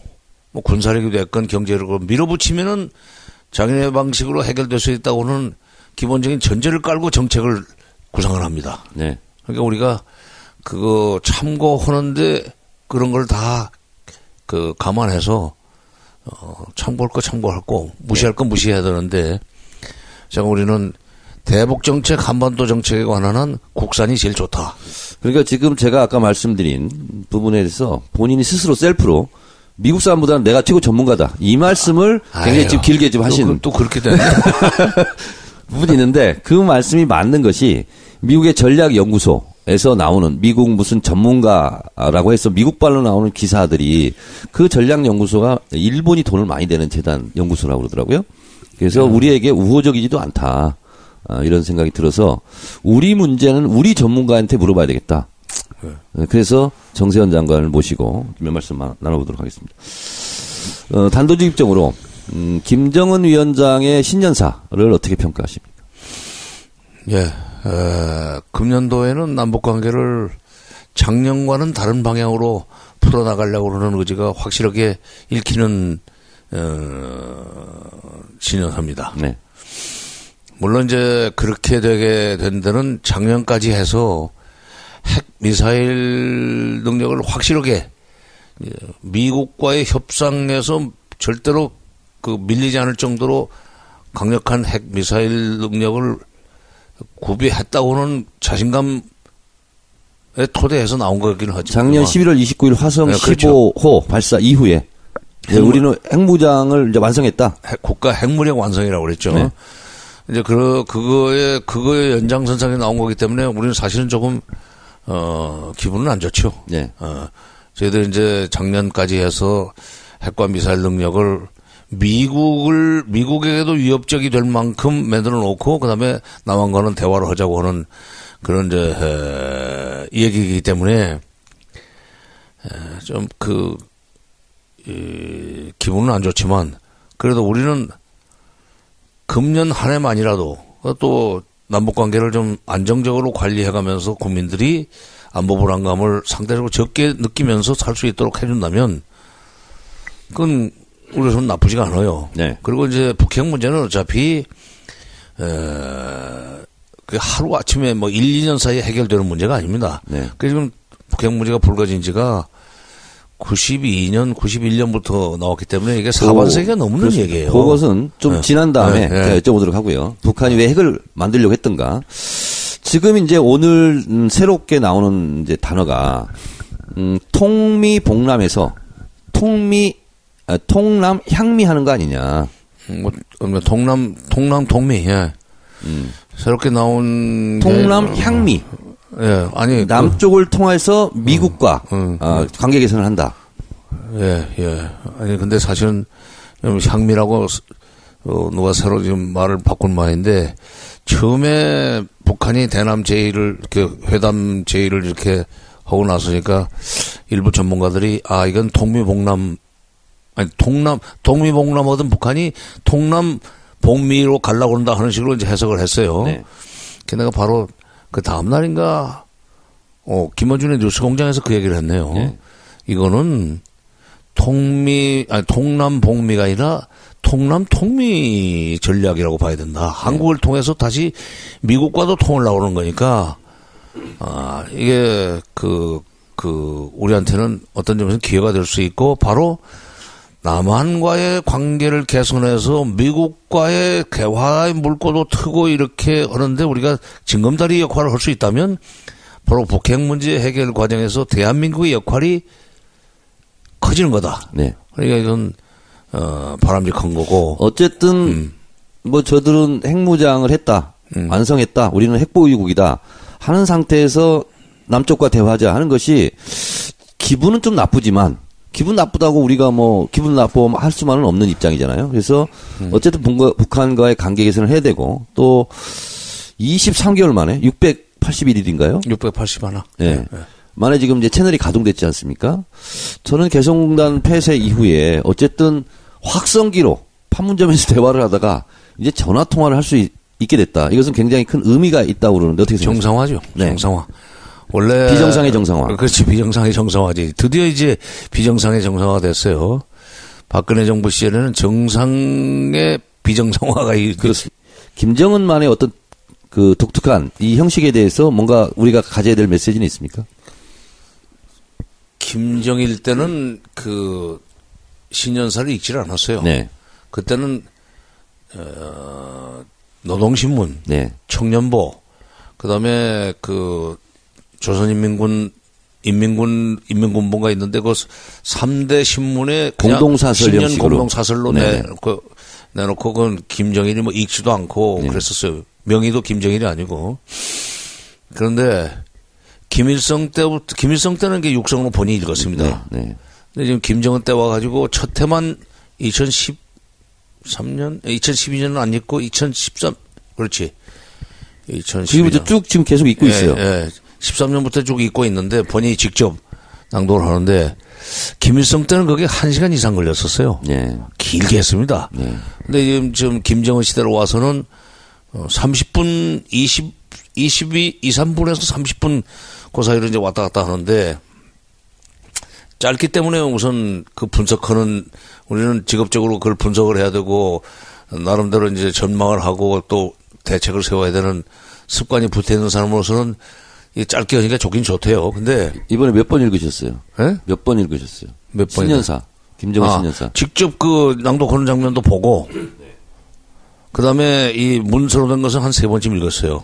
군사력이 됐건 경제력으로 밀어붙이면은 자기네 방식으로 해결될 수 있다고는 기본적인 전제를 깔고 정책을 구상을 합니다. 네. 그러니까 우리가 그거 참고하는데 그런 걸 다 감안해서 참고할 거 참고하고 무시할 거 무시해야 되는데, 자 우리는 대북 정책, 한반도 정책에 관한 한 국산이 제일 좋다. 그러니까 지금 제가 아까 말씀드린 부분에 대해서 본인이 스스로 셀프로 미국 사람보다는 내가 최고 전문가다. 이 말씀을 굉장히 지금 길게 좀 하시는. 또 그렇게 되네. 부분이 있는데 그 말씀이 맞는 것이 미국의 전략연구소에서 나오는 미국 무슨 전문가라고 해서 미국발로 나오는 기사들이 그 전략연구소가 일본이 돈을 많이 내는 재단 연구소라고 그러더라고요. 그래서 우리에게 우호적이지도 않다. 이런 생각이 들어서 우리 문제는 우리 전문가한테 물어봐야 되겠다. 그래서 정세현 장관을 모시고 몇 말씀 나눠보도록 하겠습니다. 단도직 입장으로 김정은 위원장의 신년사를 어떻게 평가하십니까? 예, 금년도에는 남북 관계를 작년과는 다른 방향으로 풀어나가려고 하는 의지가 확실하게 읽히는 신년사입니다. 네. 물론 이제 그렇게 되게 된 데는 작년까지 해서 핵 미사일 능력을 확실하게 미국과의 협상에서 절대로 그 밀리지 않을 정도로 강력한 핵 미사일 능력을 구비했다고는 자신감에 토대해서 나온 거긴 하죠. 작년 11월 29일 화성 네, 그렇죠. 15호 발사 이후에 우리는 핵무장을 이제 완성했다. 국가 핵무력 완성이라고 그랬죠. 네. 이제 그거의 연장선상에 나온 거기 때문에 우리는 사실은 조금 기분은 안 좋죠. 네. 저희들 이제 작년까지 해서 핵과 미사일 능력을 미국에게도 위협적이 될 만큼 만들어 놓고 그다음에 남한과는 대화를 하자고 하는 그런 이제 얘기이기 때문에 좀 기분은 안 좋지만 그래도 우리는 금년 한 해만이라도 또 남북 관계를 좀 안정적으로 관리해가면서 국민들이 안보 불안감을 상대적으로 적게 느끼면서 살 수 있도록 해준다면 그건 우리로서는 나쁘지가 않아요. 네. 그리고 이제 북핵 문제는 어차피 하루 아침에 뭐 1, 2년 사이에 해결되는 문제가 아닙니다. 네. 그래서 지금 북핵 문제가 불거진 지가 92년, 91년부터 나왔기 때문에 이게 4반세기가 넘는 얘기예요. 그것은 좀 네. 지난 다음에 네. 제가 여쭤보도록 하고요. 북한이 왜 핵을 만들려고 했던가. 지금 이제 오늘 새롭게 나오는 이제 단어가 통미봉남에서 통남 향미하는 거 아니냐. 통미, 예. 새롭게 나온. 통남 향미. 예, 아니. 남쪽을 통해서 미국과 관계 개선을 한다. 예. 아니, 근데 사실은 향미라고, 누가 새로 지금 말을 바꾼 말인데, 처음에 북한이 대남 제의를, 이렇게 회담 제의를 이렇게 하고 나서니까 일부 전문가들이, 이건 동미봉남하던 북한이 통남 복미로 가려고 한다 하는 식으로 이제 해석을 했어요. 네. 걔네가 바로 그 다음 날인가, 김어준의 뉴스 공장에서 그 얘기를 했네요. 네. 이거는 통남 복미가 아니라 통남 통미 전략이라고 봐야 된다. 한국을 통해서 다시 미국과도 통을 나오는 거니까, 이게 우리한테는 어떤 점에서 기회가 될 수 있고, 바로 남한과의 관계를 개선해서 미국과의 대화의 물꼬도 트고 이렇게 하는데 우리가 징검다리 역할을 할 수 있다면 바로 북핵 문제 해결 과정에서 대한민국의 역할이 커지는 거다. 네. 그러니까 이건 바람직한 거고. 어쨌든 뭐 저들은 핵무장을 했다. 완성했다. 우리는 핵보유국이다. 하는 상태에서 남쪽과 대화하자 하는 것이 기분은 좀 나쁘지만 기분 나쁘다고 우리가 뭐 기분 나쁘면 할 수만은 없는 입장이잖아요. 그래서 어쨌든 북한과의 관계 개선을 해야 되고 또 23개월 만에 681일인가요? 681. 네. 만에 지금 이제 채널이 가동됐지 않습니까? 저는 개성공단 폐쇄 이후에 어쨌든 확성기로 판문점에서 대화를 하다가 이제 전화 통화를 할 수 있게 됐다. 이것은 굉장히 큰 의미가 있다고 그러는데 어떻게 생각하세요? 정상화죠. 네. 정상화. 원래 비정상의 정상화. 그렇지. 비정상의 정상화지. 드디어 이제 비정상의 정상화가 됐어요. 박근혜 정부 시절에는 정상의 비정상화가 그렇습니다. 김정은만의 어떤 그 독특한 이 형식에 대해서 뭔가 우리가 가져야 될 메시지는 있습니까? 김정일 때는 그 신년사를 읽지를 않았어요. 네. 그때는 노동신문, 네. 청년보, 그다음에 그 인민군본가 있는데 그 3대 신문에 공동사설 신년 형식으로. 공동사설로 내놓고 그건 김정일이 뭐 읽지도 않고 네. 그랬었어요. 명의도 김정일이 아니고. 그런데 김일성 때는 게 육성으로 본인이 읽었습니다. 네. 네. 근데 지금 김정은 때 와가지고 첫 해만 2012년은 안 읽고 2013 그렇지. 2012년. 지금부터 쭉 지금 계속 읽고 있어요. 예. 13년부터 쭉 읽고 있는데 본인이 직접 낭독을 하는데 김일성 때는 그게 1시간 이상 걸렸었어요. 네. 길게 했습니다. 네. 근데 지금 김정은 시대로 와서는 30분, 23분에서 30분 그 사이로 이제 왔다 갔다 하는데 짧기 때문에 우선 그 분석하는 우리는 직업적으로 그걸 분석을 해야 되고 나름대로 이제 전망을 하고 또 대책을 세워야 되는 습관이 붙어 있는 사람으로서는 이 짧게 하니까 좋긴 좋대요. 근데 이번에 몇 번 읽으셨어요? 예? 몇 번 읽으셨어요? 몇 번? 신년사. 김정은 신년사. 직접 그 낭독하는 장면도 보고, 그 다음에 이 문서로 된 것은 한 3번쯤 읽었어요.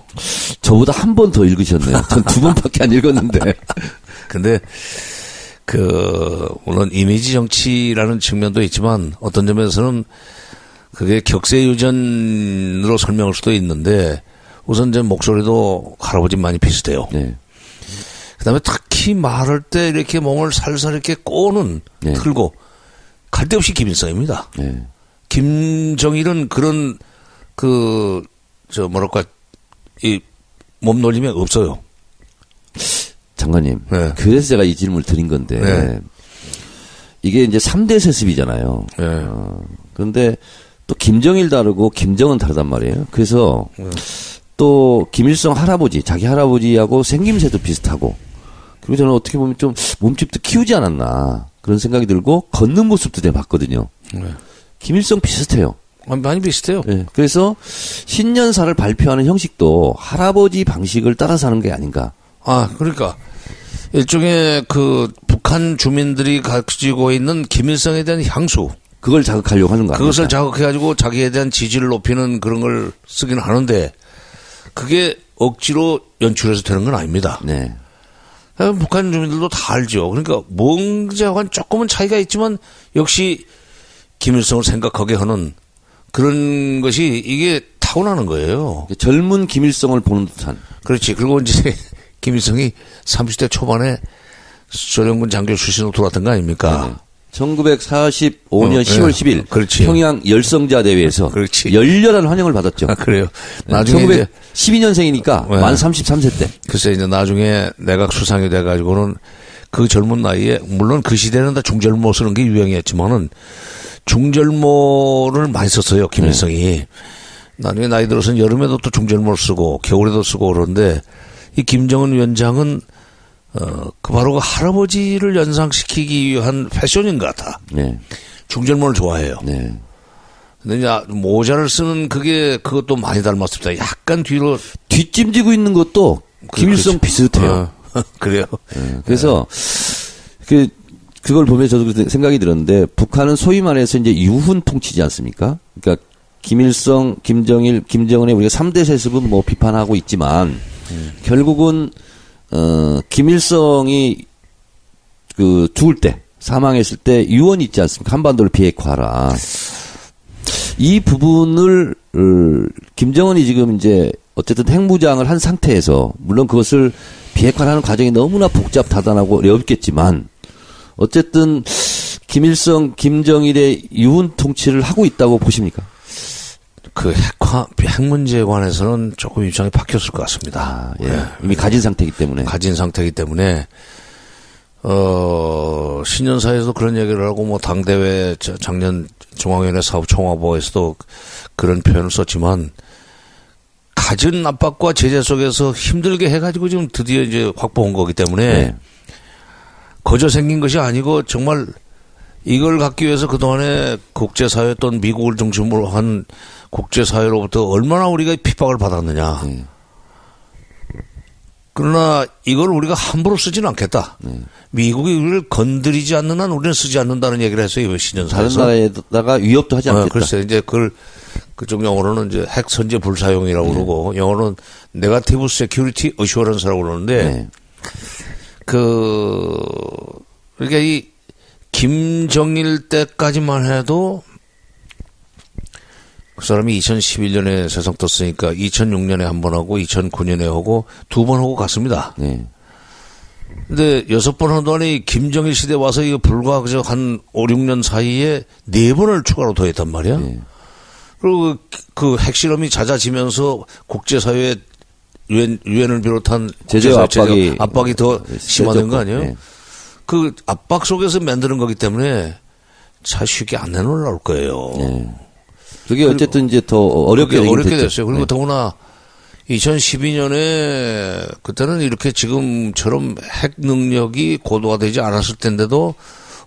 저보다 한 번 더 읽으셨네요. 전 2번밖에 안 읽었는데. 근데, 물론 이미지 정치라는 측면도 있지만 어떤 점에서는 그게 격세유전으로 설명할 수도 있는데 우선 제 목소리도 할아버지 많이 비슷해요. 네. 그 다음에 특히 말할 때 이렇게 몸을 살살 이렇게 꼬는, 네. 틀고, 갈 데 없이 김일성입니다. 네. 김정일은 그런, 이 몸놀림이 없어요. 장관님. 네. 그래서 제가 이 질문을 드린 건데. 네. 이게 이제 3대 세습이잖아요. 네. 그런데 또 김정일 다르고 김정은 다르단 말이에요. 그래서 또 김일성 할아버지, 자기 할아버지하고 생김새도 비슷하고 그리고 저는 어떻게 보면 좀 몸집도 키우지 않았나 그런 생각이 들고 걷는 모습도 내가 봤거든요. 네. 김일성 비슷해요. 많이 비슷해요. 네. 그래서 신년사를 발표하는 형식도 할아버지 방식을 따라서 하는 게 아닌가. 그러니까 일종의 북한 주민들이 가지고 있는 김일성에 대한 향수. 그걸 자극하려고 하는 거 아닙니까? 그것을 자극해가지고 자기에 대한 지지를 높이는 그런 걸 쓰긴 하는데 그게 억지로 연출해서 되는 건 아닙니다. 네. 북한 주민들도 다 알죠. 그러니까 뭔가와는 조금은 차이가 있지만 역시 김일성을 생각하게 하는 그런 것이 이게 타고나는 거예요. 젊은 김일성을 보는 듯한. 그렇지. 그리고 이제 김일성이 30대 초반에 소련군 장교 출신으로 들어왔던 거 아닙니까? 네네. 1945년 10월 10일 그렇지. 평양 열성자 대회에서 그렇지. 열렬한 환영을 받았죠. 그래요. 나중에 1912년생이니까 만 33세 때. 글쎄 이제 나중에 내각 수상이 돼가지고는 그 젊은 나이에 물론 그 시대는 다 중절모 쓰는 게 유행이었지만은 중절모를 많이 썼어요 김일성이. 나중에 나이 들어서는 여름에도 또 중절모를 쓰고 겨울에도 쓰고 그러는데 이 김정은 위원장은 바로 그 할아버지를 연상시키기 위한 패션인 것 같아. 네. 중절모를 좋아해요. 네. 근데 이제 모자를 쓰는 그것도 많이 닮았습니다. 약간 뒤로. 뒷짐지고 있는 것도 김일성 비슷해요. 그래요. 네. 그래서 그걸 보면 저도 생각이 들었는데 북한은 소위 말해서 이제 유훈 통치지 않습니까? 그러니까 김일성, 김정일, 김정은의 우리가 3대 세습은 뭐 비판하고 있지만 결국은 김일성이 죽을 때 사망했을 때 유언이 있지 않습니까? 한반도를 비핵화하라. 이 부분을 김정은이 지금 이제 어쨌든 핵무장을 한 상태에서 물론 그것을 비핵화하는 과정이 너무나 복잡하다고 어렵겠지만 어쨌든 김일성, 김정일의 유훈 통치를 하고 있다고 보십니까? 핵 문제에 관해서는 조금 입장이 바뀌었을 것 같습니다. 예. 네. 이미 가진 상태이기 때문에. 가진 상태이기 때문에, 신년사에서도 그런 얘기를 하고, 뭐, 당대회 작년 중앙위원회 사업 총화보에서도 그런 표현을 썼지만, 가진 압박과 제재 속에서 힘들게 해가지고 지금 드디어 이제 확보한 거기 때문에, 네. 거저 생긴 것이 아니고 정말 이걸 갖기 위해서 그동안에 국제사회 또는 미국을 중심으로 한 국제사회로부터 얼마나 우리가 핍박을 받았느냐. 그러나 이걸 우리가 함부로 쓰지는 않겠다. 미국이 우리를 건드리지 않는 한 우리는 쓰지 않는다는 얘기를 했어요. 이번 신년사에서. 다른 나라에다가 위협도 하지 않겠다. 글쎄 이제 그쪽 영어로는 이제 핵 선제 불사용이라고 그러고 영어로는 네거티브 세큐리티 어슈어런스라고 그러는데 그러니까 이 김정일 때까지만 해도 그 사람이 2011년에 세상 떴으니까 2006년에 한 번 하고 2009년에 하고 2번 하고 갔습니다. 네. 근데 6번 한 동안에 김정일 시대 와서 이거 불과 그저 한 5, 6년 사이에 4번을 추가로 더했단 말이야. 네. 그리고 그 핵실험이 잦아지면서 국제사회에 유엔을 비롯한 제재 압박이 더 심화된 거 아니에요? 네. 그 압박 속에서 만드는 거기 때문에 차 쉽게 안 내놓을 거예요. 네. 그게 어쨌든 이제 더 어렵게 됐어요. 그리고 더구나 2012년에 그때는 이렇게 지금처럼 핵 능력이 고도화되지 않았을 텐데도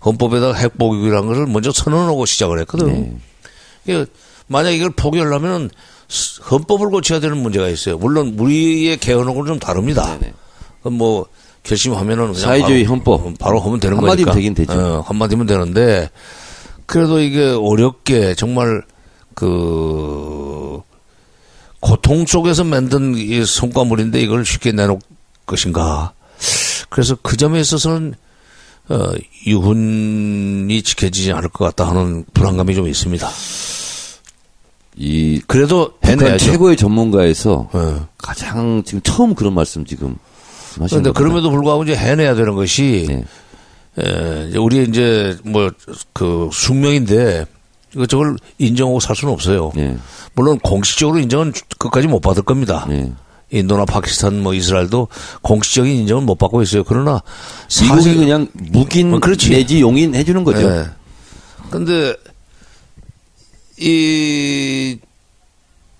헌법에다가 핵 보유국이라는 것을 먼저 선언하고 시작을 했거든. 네. 만약 이걸 포기하려면 헌법을 고쳐야 되는 문제가 있어요. 물론 우리의 개헌하고는 좀 다릅니다. 네네. 뭐 결심하면은 그냥 사회주의 헌법 바로 하면 되는 한마디면 거니까. 되긴 되죠. 한마디면 되는데 그래도 이게 어렵게 정말 고통 속에서 만든 이 성과물인데 이걸 쉽게 내놓을 것인가. 그래서 그 점에 있어서는 유훈이 지켜지지 않을 것 같다 하는 불안감이 좀 있습니다. 그래도 북한 해내야죠. 최고의 전문가에서 가장 지금 처음 그런 말씀 지금 하시는 그런데 겁니다. 그럼에도 불구하고 이제 해내야 되는 것이 네. 우리 이제 숙명인데 저걸 인정하고 살 수는 없어요. 네. 물론 공식적으로 인정은 끝까지 못 받을 겁니다. 네. 인도나 파키스탄 이스라엘도 공식적인 인정은 못 받고 있어요. 그러나 미국이 그냥 묵인 그렇지. 내지 용인 해주는 거죠. 네. 근데 이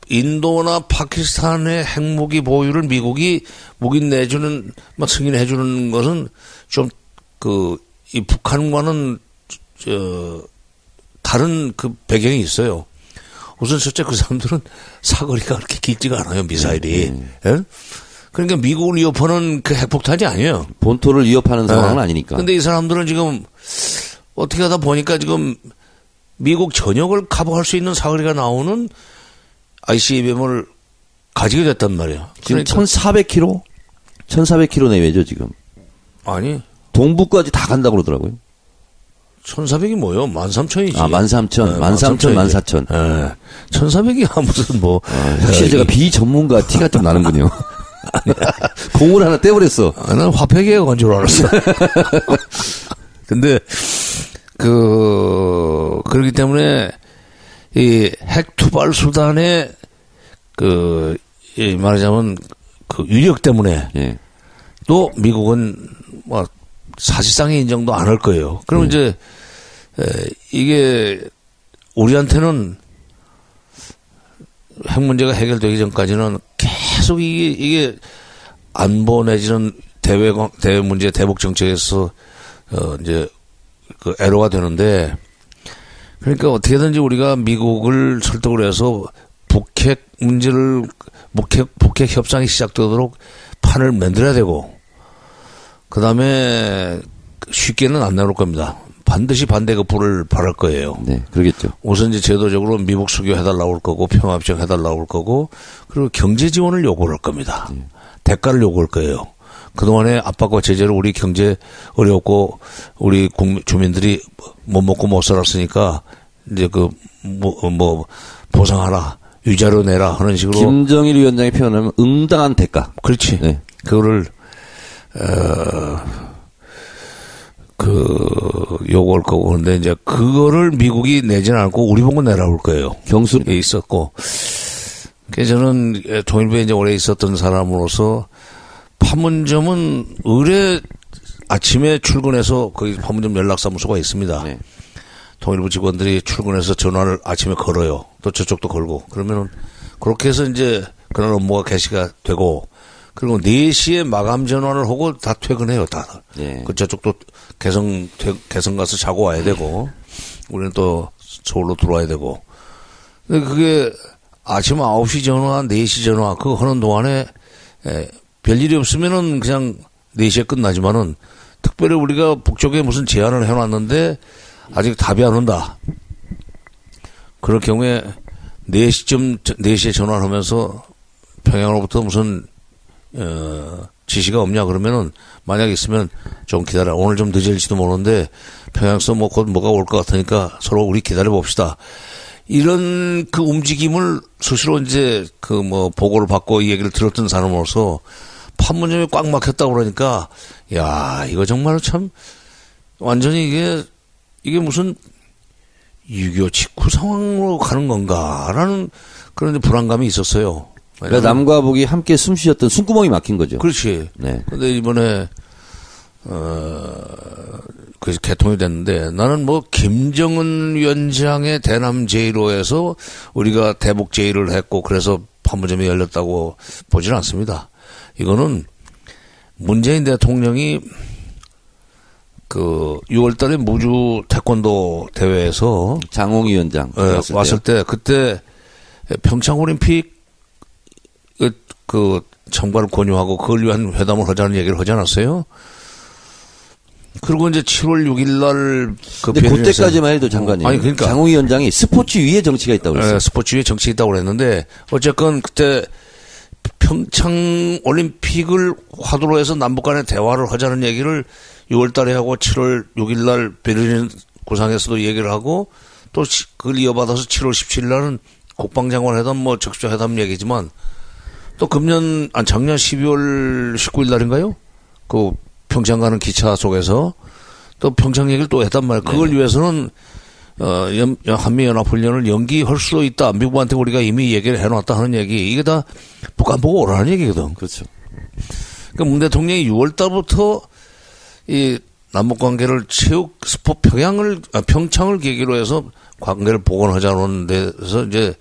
인도나 파키스탄의 핵무기 보유를 미국이 묵인 내주는 승인해 주는 것은 좀 이 북한과는 다른 배경이 있어요. 우선 첫째 그 사람들은 사거리가 그렇게 길지가 않아요, 미사일이. 예? 그러니까 미국을 위협하는 그 핵폭탄이 아니에요. 본토를 위협하는 상황은 아니니까. 근데 이 사람들은 지금 어떻게 하다 보니까 지금 미국 전역을 커버할 수 있는 사거리가 나오는 ICBM을 가지게 됐단 말이에요. 지금 그러니까 1,400km? 1,400km 내외죠, 지금. 아니. 동부까지 다 간다고 그러더라고요. 1,400이 뭐요? 13,000이지. 13,000, 13,000, 14,000. 예. 1,400이야 무슨 확실히 제가 비전문가 티가 좀 나는군요. 공을 하나 떼버렸어. 난 화폐계가 건 줄 알았어. 근데, 그렇기 때문에, 이 핵 투발 수단의, 말하자면, 위력 때문에, 예. 또 미국은, 사실상의 인정도 안 할 거예요. 그럼 이제, 이게, 우리한테는 핵 문제가 해결되기 전까지는 계속 이게 안보 내지는 대외 문제, 대북 정책에서, 이제, 애로가 되는데, 그러니까 어떻게든지 우리가 미국을 설득을 해서 북핵 문제를, 북핵 협상이 시작되도록 판을 만들어야 되고, 그 다음에 쉽게는 안 나올 겁니다. 반드시 반대급부를 바랄 거예요. 네, 그러겠죠. 우선 이제 제도적으로 미국 수교해달라고 할 거고, 평화협정 해달라고 할 거고, 그리고 경제 지원을 요구를 할 겁니다. 대가를 요구할 거예요. 그동안에 압박과 제재로 우리 경제 어렵고, 우리 주민들이 못 먹고 못 살았으니까, 이제 보상하라, 위자료 내라 하는 식으로. 김정일 위원장이 표현하면 응당한 대가. 그렇지. 네. 그거를, 요구할 거고, 근데 이제 그거를 미국이 내지는 않고 우리 보고 내라올 거예요. 경수 있었고. 그래서 저는 통일부에 이제 오래 있었던 사람으로서 판문점은 의뢰 아침에 출근해서 거기 판문점 연락사무소가 있습니다. 네. 통일부 직원들이 출근해서 전화를 아침에 걸어요. 또 저쪽도 걸고. 그러면은 그렇게 해서 이제 그날 업무가 개시가 되고, 그리고 4시에 마감 전환을 하고 다 퇴근해요, 다들. 네. 저쪽도 개성 가서 자고 와야 되고, 우리는 또 서울로 들어와야 되고. 근데 그게 아침 9시 전화, 4시 전화, 그거 하는 동안에, 별일이 없으면은 그냥 4시에 끝나지만은, 특별히 우리가 북쪽에 무슨 제안을 해놨는데, 아직 답이 안 온다. 그럴 경우에 4시에 전화를 하면서 평양으로부터 무슨 지시가 없냐 그러면은 만약 있으면 좀 기다려. 오늘 좀 늦을지도 모르는데 평양서 곧 뭐가 올 것 같으니까 서로 우리 기다려 봅시다. 이런 그 움직임을 수시로 이제 보고를 받고 이 얘기를 들었던 사람으로서 판문점이 꽉 막혔다고 그러니까 야, 이거 정말 참 완전히 이게 무슨 6.25 직후 상황으로 가는 건가라는 그런 불안감이 있었어요. 그러니까 남과 북이 함께 숨 쉬었던 숨구멍이 막힌 거죠. 그렇지. 네. 근데 이번에, 개통이 됐는데 나는 김정은 위원장의 대남 제의로해서 우리가 대북 제의를 했고 그래서 판문점이 열렸다고 보지는 않습니다. 이거는 문재인 대통령이 그 6월 달에 무주 태권도 대회에서 장홍 위원장 왔을 때 그때 평창 올림픽 그 참가를 권유하고 그걸 위한 회담을 하자는 얘기를 하지 않았어요? 그리고 이제 7월 6일 날 근데 그때까지만 해도 장관님. 아니 그러니까 장홍 위원장이 스포츠 위에 정치가 있다고 그랬어요. 네, 스포츠 위에 정치가 있다고 그랬는데 어쨌건 그때 평창 올림픽을 화두로 해서 남북 간의 대화를 하자는 얘기를 6월 달에 하고 7월 6일 날 베를린 구상에서도 얘기를 하고 또 그걸 이어받아서 7월 17일 날은 국방장관 회담 뭐 적시자 회담 얘기지만 또 작년 12월 19일 날인가요? 그 평창 가는 기차 속에서 또 평창 얘기를 또 했단 말이에요. 그걸 위해서는 한미연합훈련을 연기할 수도 있다. 미국한테 우리가 이미 얘기를 해놨다 하는 얘기. 이게 다 북한 보고 오라는 얘기거든. 그렇죠. 그러니까 문 대통령이 6월 달부터 이 남북 관계를 평창을 계기로 해서 관계를 복원하자는 데서 이제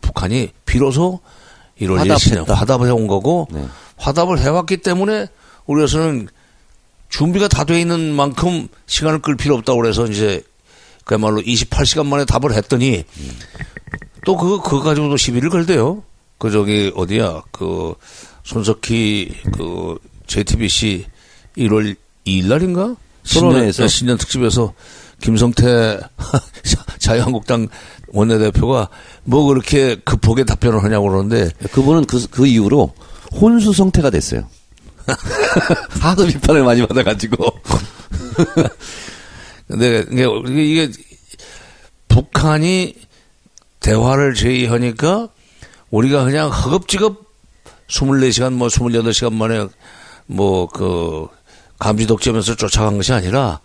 북한이 비로소 1월 1일 화답을 해온 거고 네. 화답을 해왔기 때문에 우리로서는 준비가 다 돼 있는 만큼 시간을 끌 필요 없다고 그래서 이제 그야말로 28시간 만에 답을 했더니 또 그거 가지고도 시비를 걸대요. 그 저기 어디야 그 손석희 그 JTBC 1월 2일 날인가? 신년 특집에서 김성태 자유한국당 원내대표가 뭐 그렇게 급하게 답변을 하냐고 그러는데 그분은 그 이후로 혼수 성태가 됐어요. 하도 비판을 많이 받아가지고. 근데 이게 북한이 대화를 제의하니까 우리가 그냥 허겁지겁 24시간 뭐 28시간 만에 뭐 그 감지 독점에서 쫓아간 것이 아니라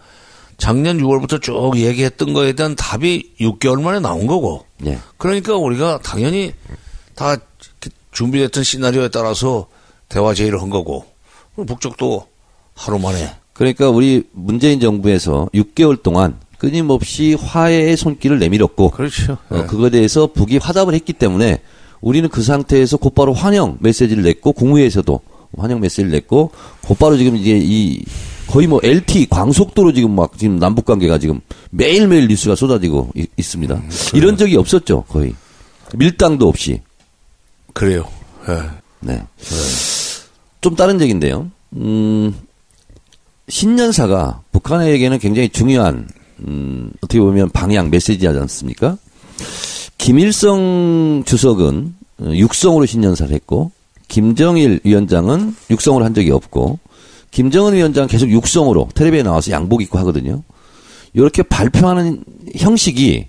작년 6월부터 쭉 얘기했던 거에 대한 답이 6개월 만에 나온 거고. 네. 그러니까 우리가 당연히 다 준비됐던 시나리오에 따라서 대화 제의를 한 거고. 북쪽도 하루 만에. 그러니까 우리 문재인 정부에서 6개월 동안 끊임없이 화해의 손길을 내밀었고. 그렇죠. 그거에 대해서 북이 화답을 했기 때문에 우리는 그 상태에서 곧바로 환영 메시지를 냈고 국무회에서도 환영 메시지를 냈고 곧바로 지금 이게 거의 뭐 LT 광속도로 지금 남북 관계가 지금 매일매일 뉴스가 쏟아지고 있습니다. 이런 적이 없었죠, 거의. 밀당도 없이. 그래요. 네. 좀 다른 얘기인데요. 신년사가 북한에게는 굉장히 중요한 어떻게 보면 방향 메시지하지 않습니까? 김일성 주석은 육성으로 신년사를 했고 김정일 위원장은 육성으로 한 적이 없고 김정은 위원장은 계속 육성으로 텔레비에 나와서 양복 입고 하거든요. 이렇게 발표하는 형식이